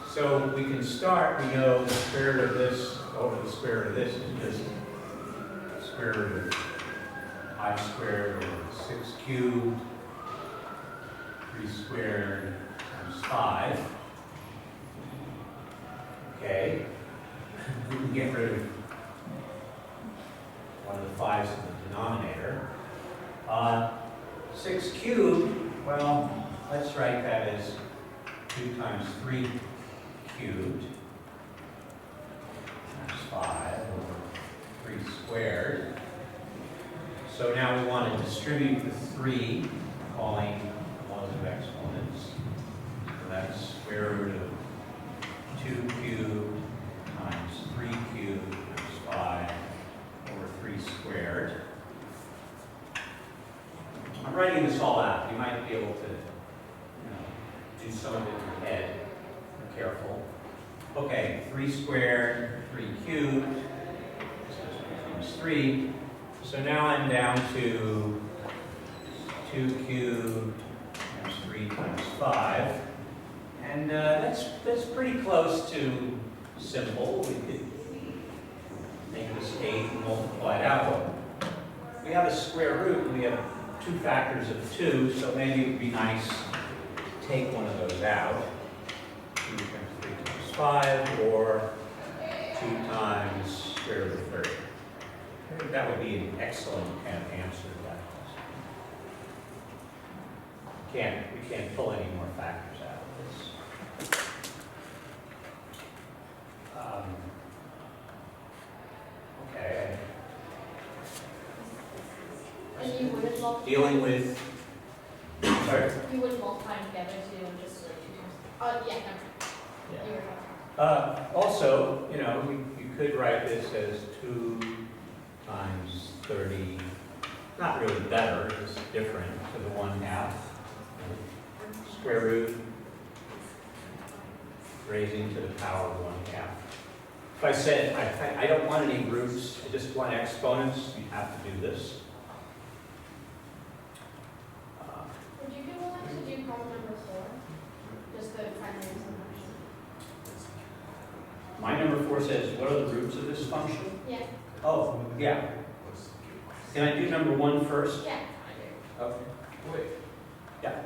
So we can start, we know the square root of this over the square root of this is just square root of 5 squared over 6 cubed, 3 squared times 5. Okay. We can get rid of one of the 5's in the denominator. 6 cubed, well, let's write that as 2 times 3 cubed times 5 over 3 squared. So now we want to distribute the 3, calling laws of exponents. So that's square root of 2 cubed times 3 cubed times 5 over 3 squared. I'm writing this all out. You might be able to, do some of it in your head. Be careful. Okay, 3 squared, 3 cubed. This becomes 3. So now I'm down to 2 cubed times 3 times 5. And that's pretty close to simple. We could make this 8 and multiply it out. We have a square root, and we have 2 factors of 2, so maybe it would be nice to take one of those out. 2 times 3 times 5, or 2 times square root of 30. I think that would be an excellent kind of answer to that question. We can't pull any more factors out of this. Okay. And you wouldn't multiply? Dealing with, sorry? You wouldn't multiply them together to just like 2 times? Yeah, never mind. Yeah. You were talking. Also, you could write this as 2 times 30, not really better, it's different, to the 1/2. Square root, raising to the power of 1/2. If I said, I don't want any roots, I just want exponents, you have to do this. Would you be willing to do problem number 4? Just the primary function? My number 4 says, what are the roots of this function? Yeah. Oh, yeah. Can I do number 1 first? Yeah. Okay. Wait. Yeah.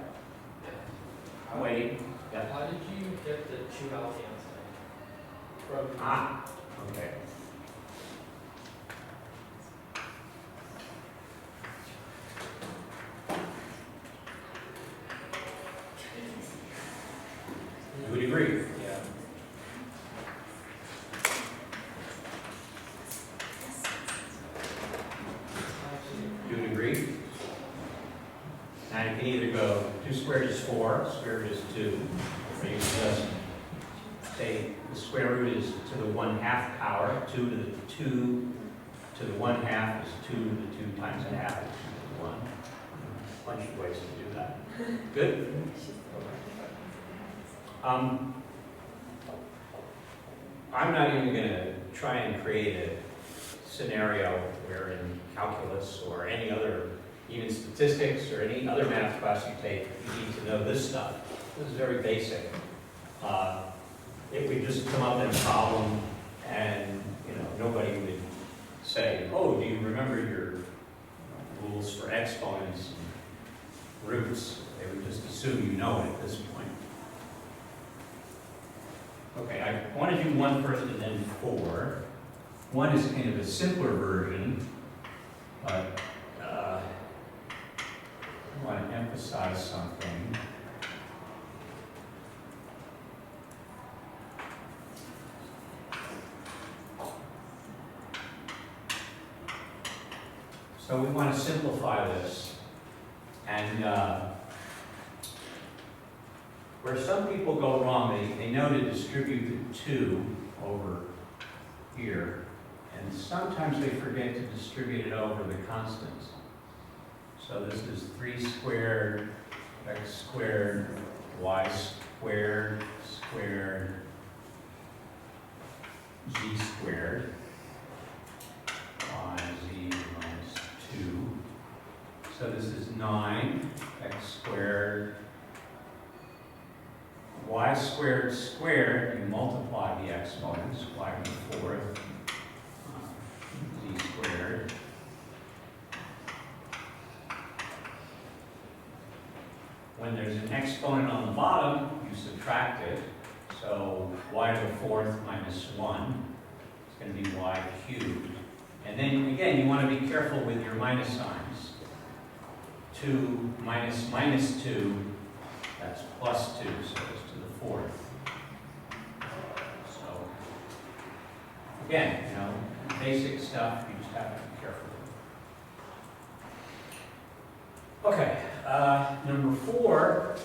I'm waiting. Yeah. How did you get the 2 out the outside? From Ah, okay. You would agree? yeah. You would agree? Now you can either go 2 squared is 4, square root is 2, or you can just say the square root is to the 1/2 power, 2 to the 2 to the 1/2 is 2 to the 2 times a half is 2 to the 1. Bunch of ways to do that. Good? I'm not even going to try and create a scenario where in calculus or any other, even statistics or any other math class you take, you need to know this stuff. This is very basic. It would just come up in a problem and, nobody would say, oh, do you remember your rules for exponents and roots? They would just assume you know it at this point. Okay, I want to do 1 first and then 4. 1 is kind of a simpler version, but I want to emphasize something. So we want to simplify this, and where some people go wrong, they know to distribute the 2 over here, and sometimes they forget to distribute it over the constants. So this is 3 squared, x squared, y squared, squared, z squared, y, z minus 2. So this is 9, x squared, y squared squared, you multiply the exponents, y to the 4th, z squared. When there's an exponent on the bottom, you subtract it. So y to the 4th minus 1 is going to be y cubed. And then again, you want to be careful with your minus signs. 2 minus minus 2, that's plus 2, so it's to the 4th. So again, basic stuff, you just have to be careful with. Okay, number 4.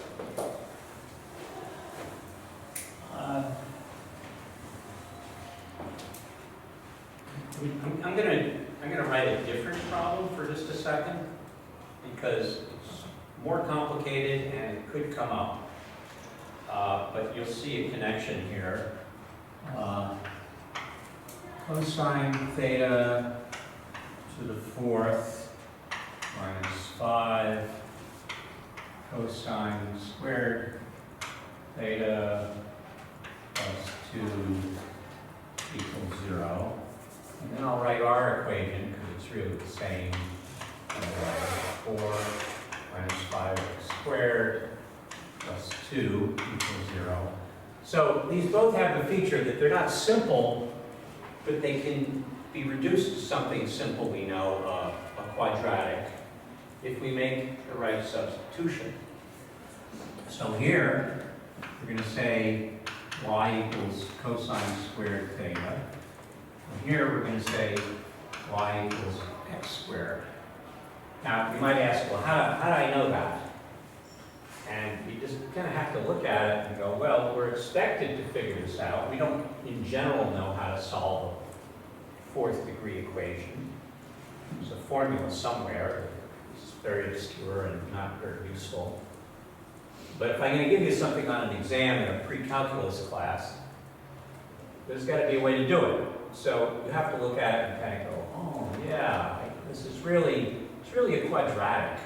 I'm gonna write a different problem for just a second because it's more complicated and it could come up. But you'll see a connection here. Cosine theta to the 4th minus 5 cosine squared theta plus 2 equals 0. And then I'll write our equation because it's really the same. 4 minus 5x squared plus 2 equals 0. So these both have the feature that they're not simple, but they can be reduced to something simple we know, a quadratic, if we make the right substitution. So here, we're going to say y equals cosine squared theta. And here we're going to say y equals x squared. Now, you might ask, well, how do I know that? And you just kind of have to look at it and go, well, we're expected to figure this out. We don't, in general, know how to solve a 4th degree equation. There's a formula somewhere. It's very obscure and not very useful. But if I'm going to give you something on an exam in a pre-calculus class, there's got to be a way to do it. So you have to look at it and kind of go, oh yeah, this is really, it's really a quadratic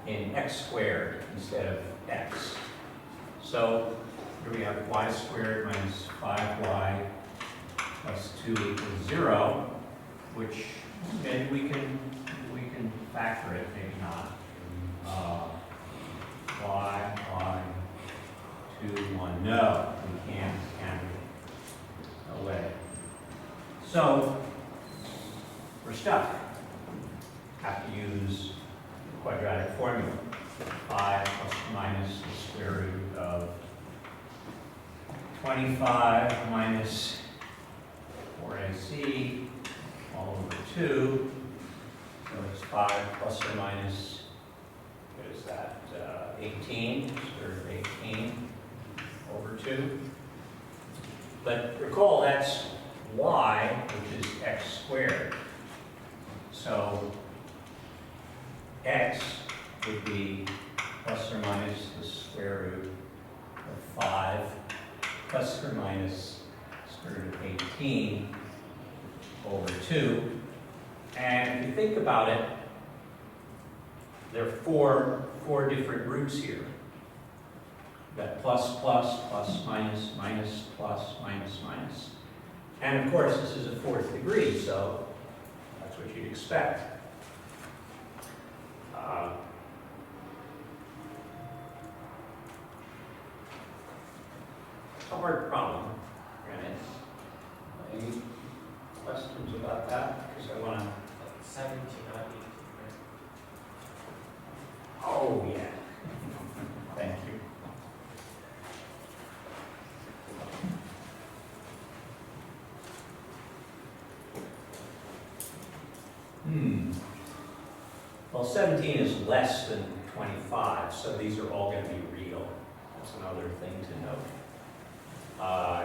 in x squared instead of x. So here we have y squared minus 5y plus 2 equals 0, which maybe we can factor it, maybe not. Y, 2, 1, no, we can't, no way. So we're stuck. Have to use the quadratic formula. 5 plus or minus the square root of 25 minus 4ac all over 2. So it's 5 plus or minus, what is that, 18, square root of 18 over 2. But recall that's y, which is x squared. So x would be plus or minus the square root of 5 plus or minus square root of 18 over 2. And if you think about it, there are four different roots here. You've got plus, plus, plus, minus, minus, plus, minus, minus. And of course, this is a fourth degree, so that's what you'd expect. It's a hard problem, granted. Any questions about that? Because I want to. 17, not 18, right? Oh, yeah. Thank you. Well, 17 is less than 25, so these are all going to be real. That's another thing to note.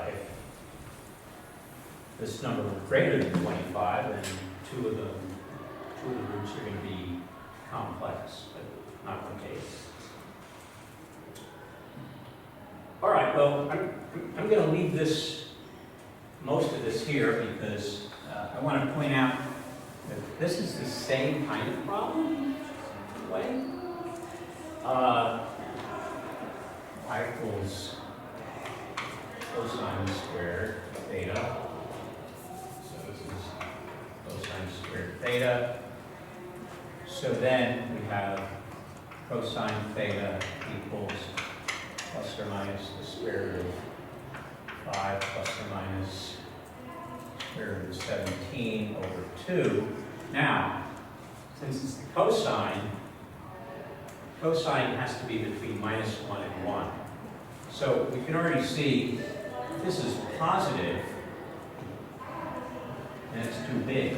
If this number were greater than 25, then two of the roots are going to be complex, but not the case. All right, well, I'm going to leave most of this here because I want to point out that this is the same kind of problem, in a way. Y equals cosine squared theta. So this is cosine squared theta. So then we have cosine theta equals plus or minus the square root of 5 plus or minus square root of 17 over 2. Now, since it's the cosine has to be between minus 1 and 1. So we can already see if this is positive, then it's too big,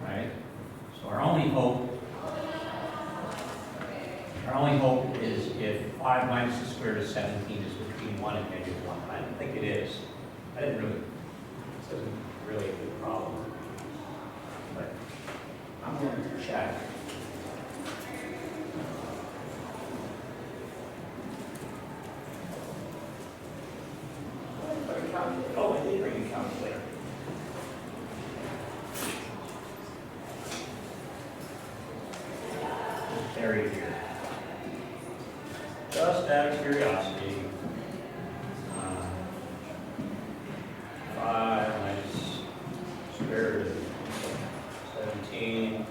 right? So our only hope is if 5 minus the square root of 17 is between 1 and negative 1. I don't think it is. This isn't really a good problem. But I'm going to check. Oh, I did bring a calculator. Buried here. Just out of curiosity. 5 minus square root of 17.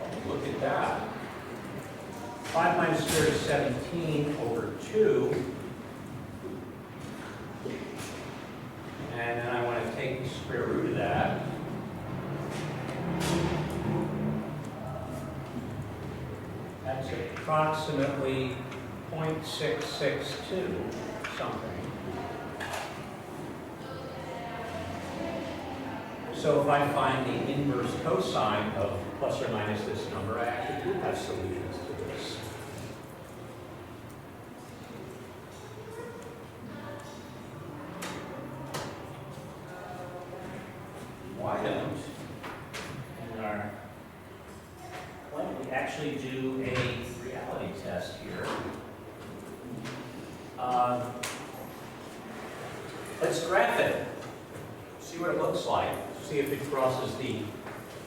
Oh, look at that. 5 minus square root of 17 over 2. And then I want to take the square root of that. That's approximately 0.662 something. So if I find the inverse cosine of plus or minus this number, I actually do have solutions to this. Why don't we actually do a reality test here? Let's graph it. See what it looks like. See if it crosses the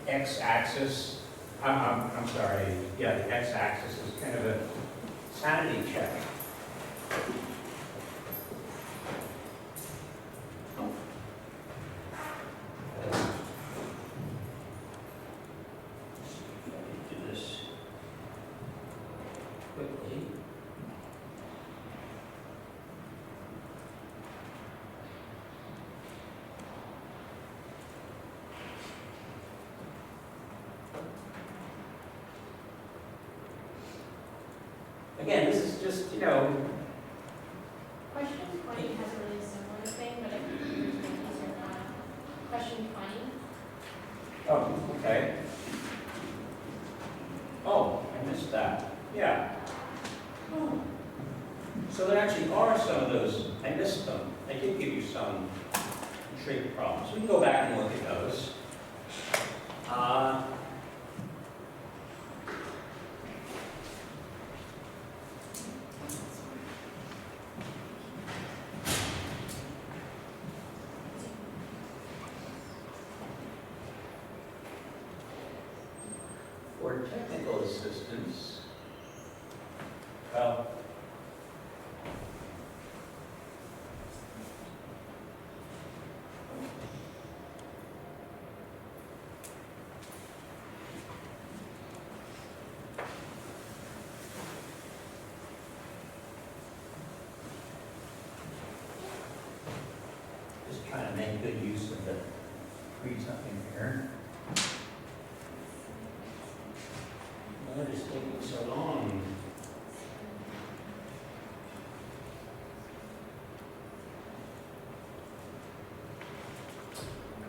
x-axis. I'm sorry. Yeah, the x-axis is kind of a sanity check. Do this quickly. Again, this is just, Question 20 has a really similar thing, but I think yours might be easier than that. Question 20. oh, okay. Oh, I missed that. Yeah. Oh. So there actually are some of those, I missed them. I did give you some trig problems. We can go back and look at those. For technical assistance, well, just trying to make good use of the freeze up in here. What is taking so long?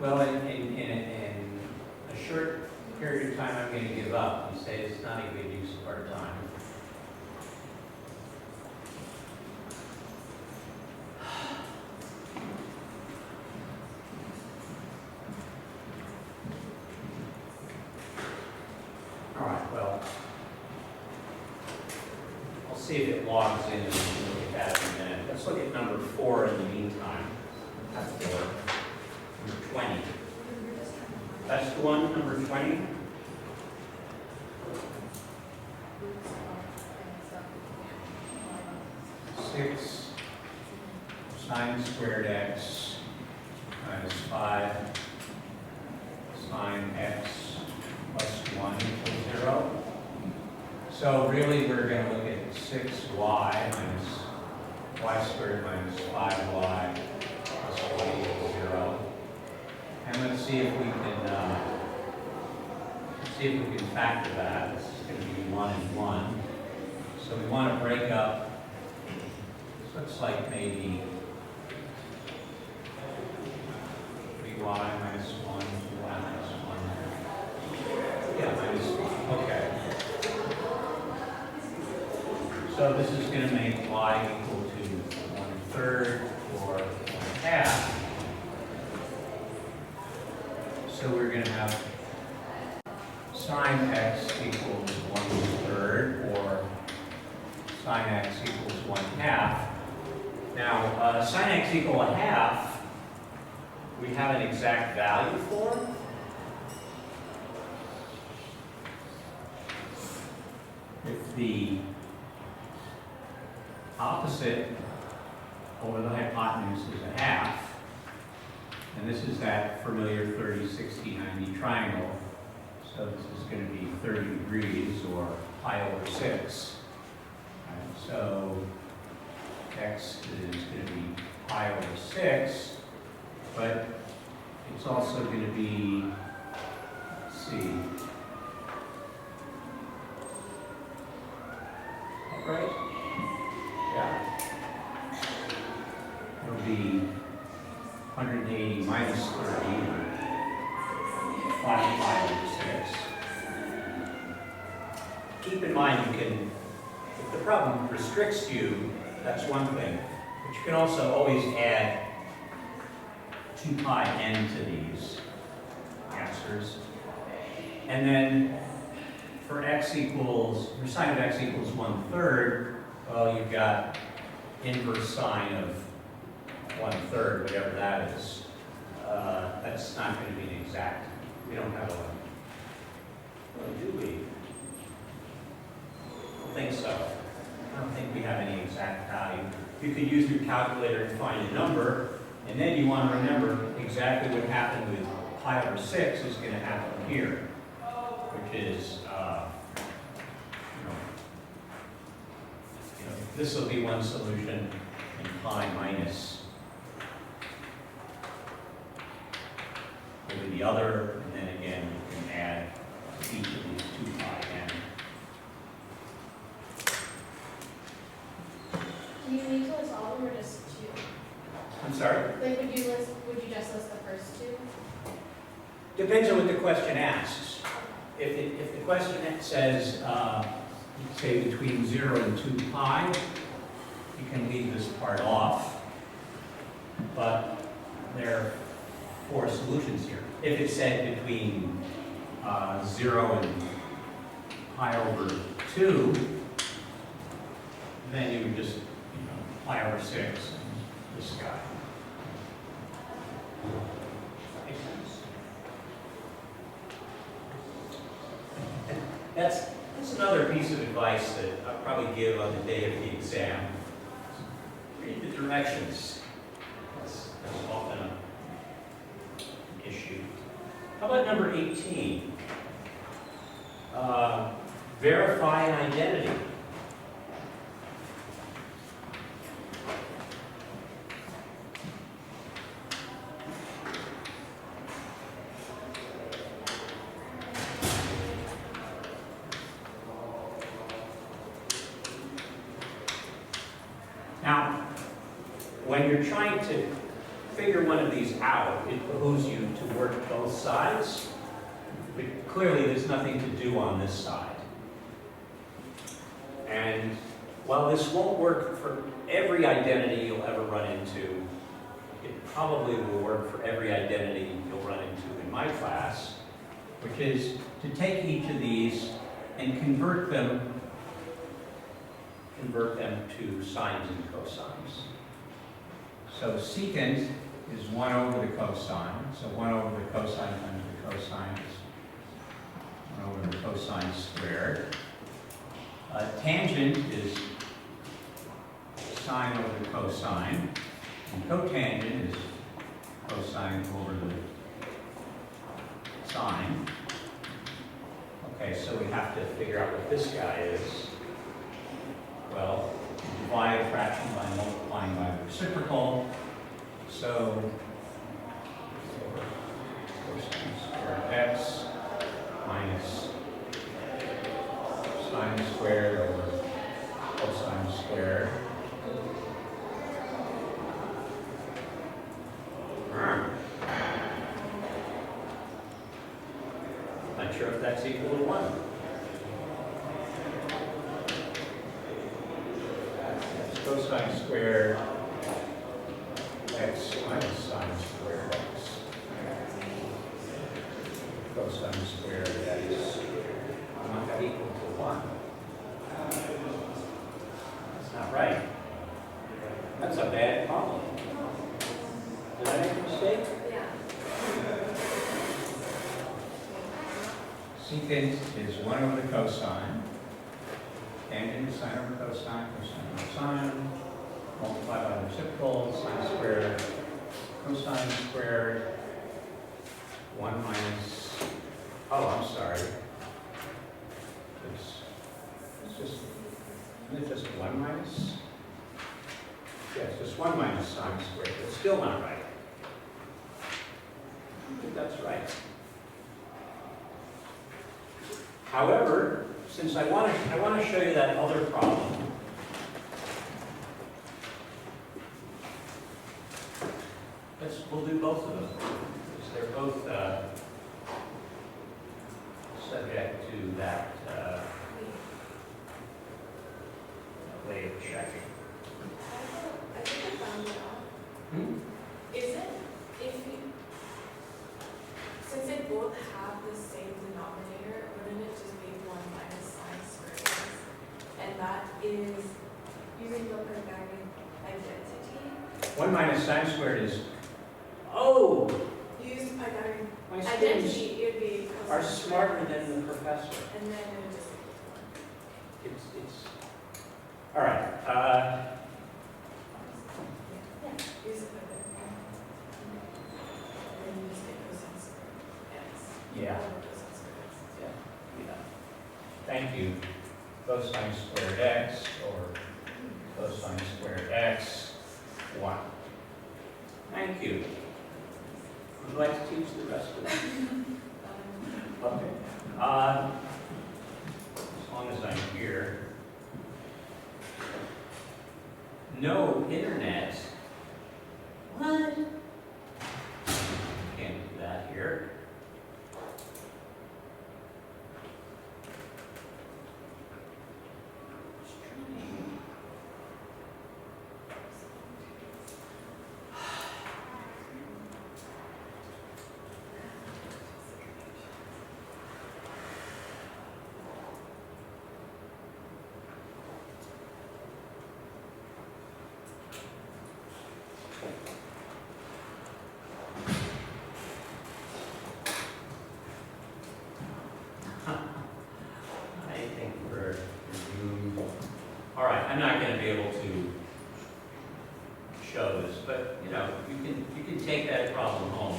Well, in a short period of time, I'm going to give up and say it's not a good use of our time. All right, well, I'll see if it logs in and we can look at that in a minute. Let's look at number 4 in the meantime. That's 4. Number 20. That's the one, number 20? Six sine squared x minus 5 sine x plus 1 equals 0. So really we're going to look at 6y minus y squared minus 5y plus 1 equals 0. And let's see if we can factor that. This is going to be 1 and 1. So we want to break up. This looks like maybe 3y minus 1, 2y minus 1. Yeah, minus 1. Okay. So this is going to make y equal to 1/3 or 1/2. So we're going to have sine x equals 1/3 or sine x equals 1/2. Now, sine x equal 1/2, we have an exact value for. If the opposite over the hypotenuse is 1/2, and this is that familiar 30, 60, 90 triangle, so this is going to be 30 degrees or pi over 6. Right, so x is going to be pi over 6, but it's also going to be, let's see, right? Yeah. It'll be 180 minus 30, or 5 over 6. Keep in mind, you can, if the problem restricts you, that's one thing, but you can also always add 2 pi n to these answers. And then for x equals, for sine of x equals 1/3, well, you've got inverse sine of 1/3, whatever that is, that's not going to be an exact. We don't have a, well, do we? I don't think so. I don't think we have any exact value. You could use your calculator to find a number, and then you want to remember exactly what happened with pi over 6 is going to happen here, which is, this will be one solution, and pi minus will be the other, and then again, you can add each of these 2 pi n. Do you need to list all of them or just two? I'm sorry? Like, would you just list the first two? Depends on what the question asks. If the question says, say between 0 and 2 pi, you can leave this part off, but there are 4 solutions here. If it said between 0 and pi over 2, then you would just, pi over 6 and this guy. Makes sense? That's another piece of advice that I'll probably give on the day of the exam. Read the directions. That's often an issue. How about number 18? Verify an identity. Now, when you're trying to figure one of these out, it behooves you to work both sides. But clearly, there's nothing to do on this side. And while this won't work for every identity you'll ever run into, it probably will work for every identity you'll run into in my class, which is to take each of these and convert them to sines and cosines. So secant is 1 over the cosine. So 1 over the cosine times the cosine is 1 over the cosine squared. Tangent is sine over the cosine. And cotangent is cosine over the sine. Okay, so we have to figure out what this guy is. Well, divide a fraction by multiplying by the reciprocal. So, cosine squared x minus sine squared over cosine squared. Not sure if that's equal to 1. Cosine squared x minus sine squared x. Cosine squared x. Not that equal to 1. That's not right. That's a bad problem. Did I make a mistake? Yeah. Secant is 1 over the cosine. Tangent is sine over cosine, cosine over sine. Multiply by the reciprocal, sine squared, cosine squared. 1 minus, oh, I'm sorry. Isn't it just 1 minus? Yes, just 1 minus sine squared. It's still not right. I think that's right. However, since I want to show you that other problem, we'll do both of them, because they're both subject to that way of checking. I think I found it out. Is it, since they both have the same denominator, wouldn't it just be 1 minus sine squared x? And that is using the Pythagorean identity. 1 minus sine squared is, oh, Use Pythagorean my students identity, it'd be are cosine smarter squared than the professor. and then it would just equal It's, all right, to 1. Yeah, use it Pythagorean. And then you just get cosine squared x. Yeah. Over cosine squared x. yeah. Thank you. Cosine squared x or cosine squared x, 1. Thank you. Would you like to teach the rest of them? Okay. As long as I'm here. No internet. What? Can't do that here. I think we're doomed. All right, I'm not going to be able to show this, but you know, you can take that problem home,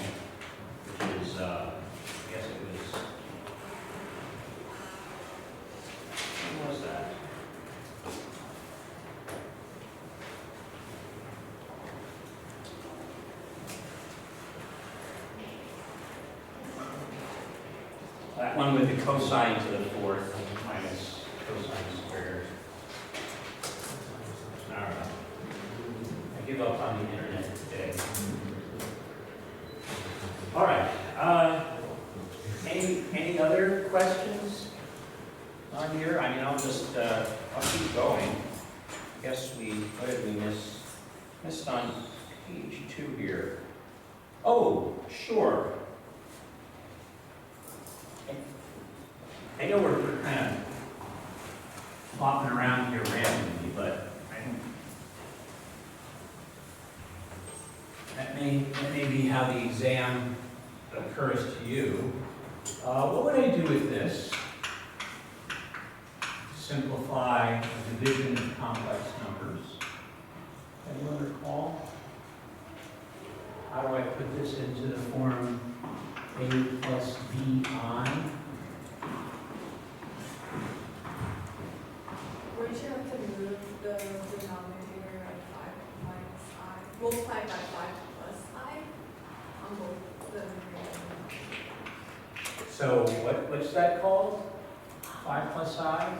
which is, I guess it was, when was that? That one with the cosine to the fourth minus cosine squared. All right. I give up on the internet today. All right. Any other questions on here? I mean, I'll just I'll keep going. I guess what did we miss? Missed on page 2 here. Oh, sure. I know we're kind of flopping around here randomly, but that may be how the exam occurs to you. What would I do with this? Simplify the division of complex numbers. Anyone recall? How do I put this into the form a plus bi? Wouldn't you have to move the denominator of 5 minus I, multiplied by 5 plus I on both the numerator? So what's that called? 5 plus I?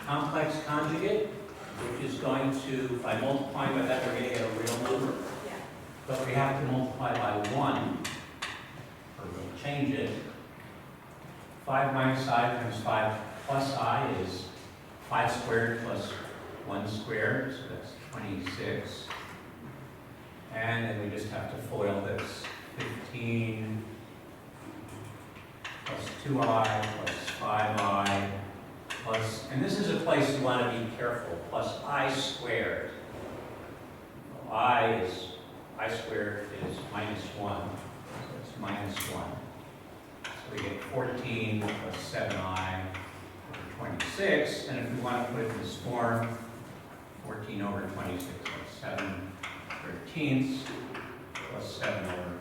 Complex conjugate, which is going to, by multiplying by that, we're going to get a real number. Yeah. But we have to multiply by 1, or we'll change it. 5 minus I times 5 plus I is 5 squared plus 1 squared, so that's 26. And then we just have to FOIL this. 15 plus 2I plus 5I plus, and this is a place you want to be careful, plus I squared. I squared is minus 1, so it's minus 1. So we get 14 plus 7I over 26, and if we want to put it in this form, 14 over 26, that's 7/13 plus 7 over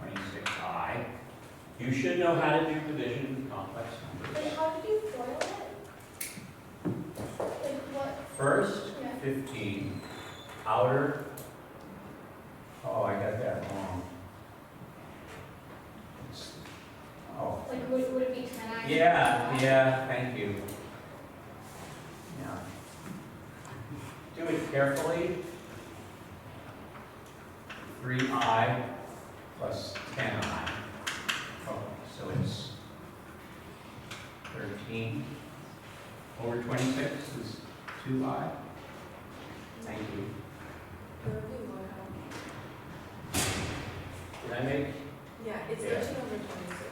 26I. You should know how to do division with complex numbers. Wait, how did you FOIL it? Like what? First, Yeah. 15, outer, oh, I got that wrong. Oh, Like would it be 10i? yeah, thank you. Yeah. Do it carefully. 3I plus 10I. Oh, so it's 13 over 26 is 2I. Thank you. That would be more help. Did I make? Yeah, it's Yeah. 13 over 26.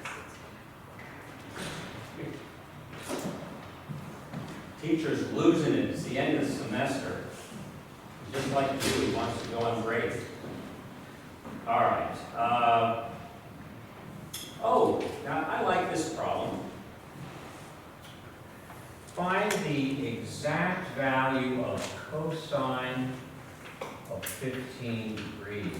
Teachers losing it. It's the end of the semester. just like you, he wants to go on break. All right. Oh, now I like this problem. Find the exact value of cosine of 15 degrees.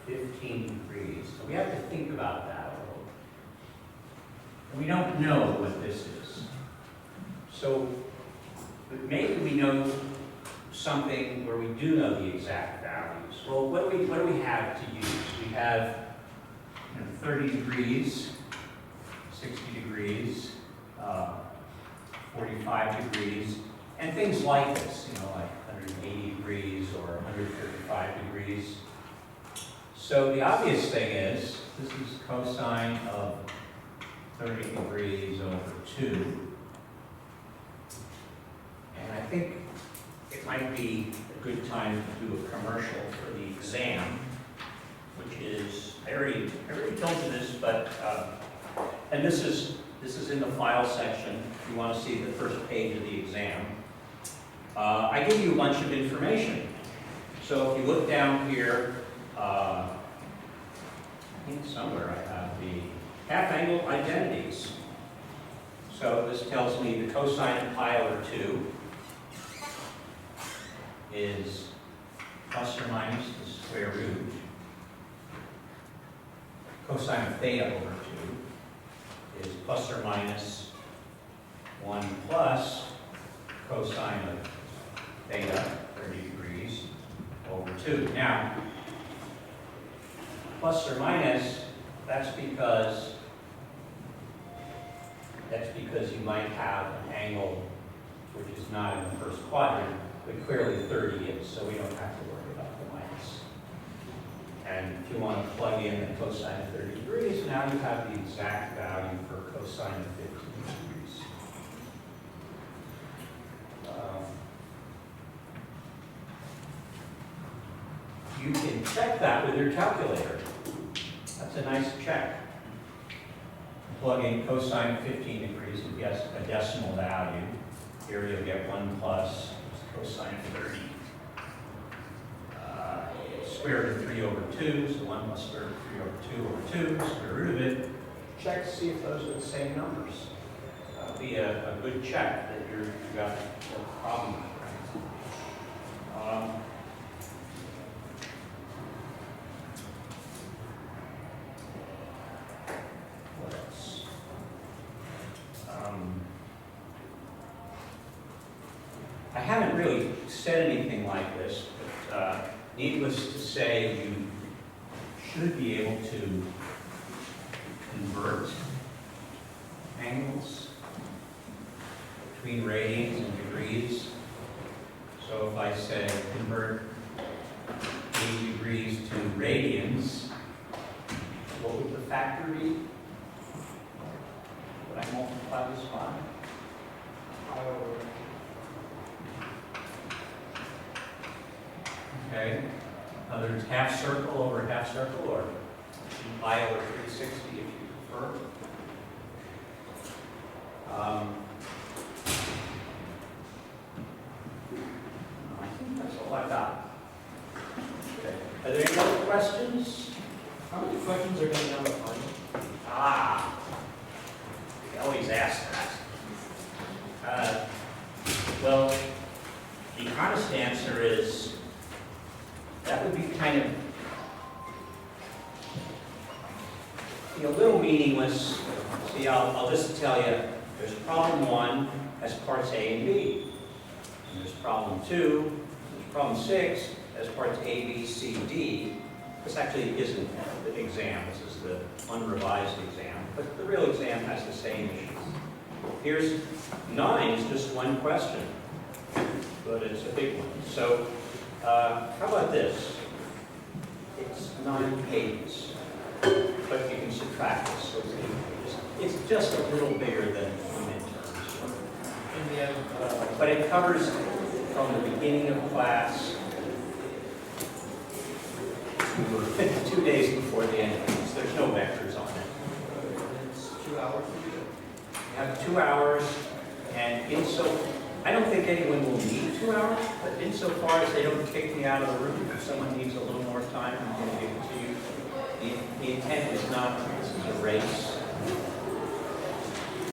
15 degrees. So we have to think about that a little. We don't know what this is. So but maybe we know something where we do know the exact values. Well, what do we have to use? We have 30 degrees, 60 degrees, 45 degrees, and things like this, like 180 degrees or 135 degrees. So the obvious thing is, this is cosine of 30 degrees over 2. And I think it might be a good time to do a commercial for the exam, which is, I already told you this, but, and this is in the file section. If you want to see the first page of the exam. I give you a bunch of information. So if you look down here, I think somewhere I have the half-angle identities. So this tells me the cosine of pi over 2 is plus or minus the square root. Cosine of theta over 2 is plus or minus 1 plus cosine of theta, 30 degrees, over 2. Now, plus or minus, that's because you might have an angle which is not in the first quadrant, but clearly 30 is, so we don't have to worry about the minus. And if you want to plug in the cosine of 30 degrees, now you have the exact value for cosine of 15 degrees. You can check that with your calculator. That's a nice check. Plug in cosine of 15 degrees and get a decimal value. Here you'll get 1 plus cosine of 30. Square root of 3 over 2, so 1 plus square root of 3 over 2 over 2, square root of it. Check to see if those are the same numbers. That'll be a good check that you've got a problem with, right? What else? I haven't really said anything like this, but needless to say, you should be able to convert angles between radians and degrees. So if I say convert 80 degrees to radians, what would the factor be? Would I multiply this by? Okay. In other words, half circle over half circle, or pi over 360 if you prefer. I think that's all I got. Okay. Are there any other questions? How many questions are going to be on the final? We always ask that. Well, the honest answer is that would be kind of a little meaningless. See, I'll just tell you, there's problem 1 has parts A and B. And there's problem 2, there's problem 6 has parts A, B, C, D. This actually isn't the exam, this is the unrevised exam. But the real exam has the same issues. Here's 9 is just one question, but it's a big one. So how about this? It's 9 pages, but you can subtract this, so it's 8 pages. It's just a little bigger than the midterms. In the end, But it covers from the beginning of class to 2 days before the end of class. There's no vectors on it. it's 2 hours to do it. have 2 hours, and I don't think anyone will need 2 hours, but insofar as they don't kick me out of the room, if someone needs a little more time, I'm going to give it to you. The intent is not, this is a race.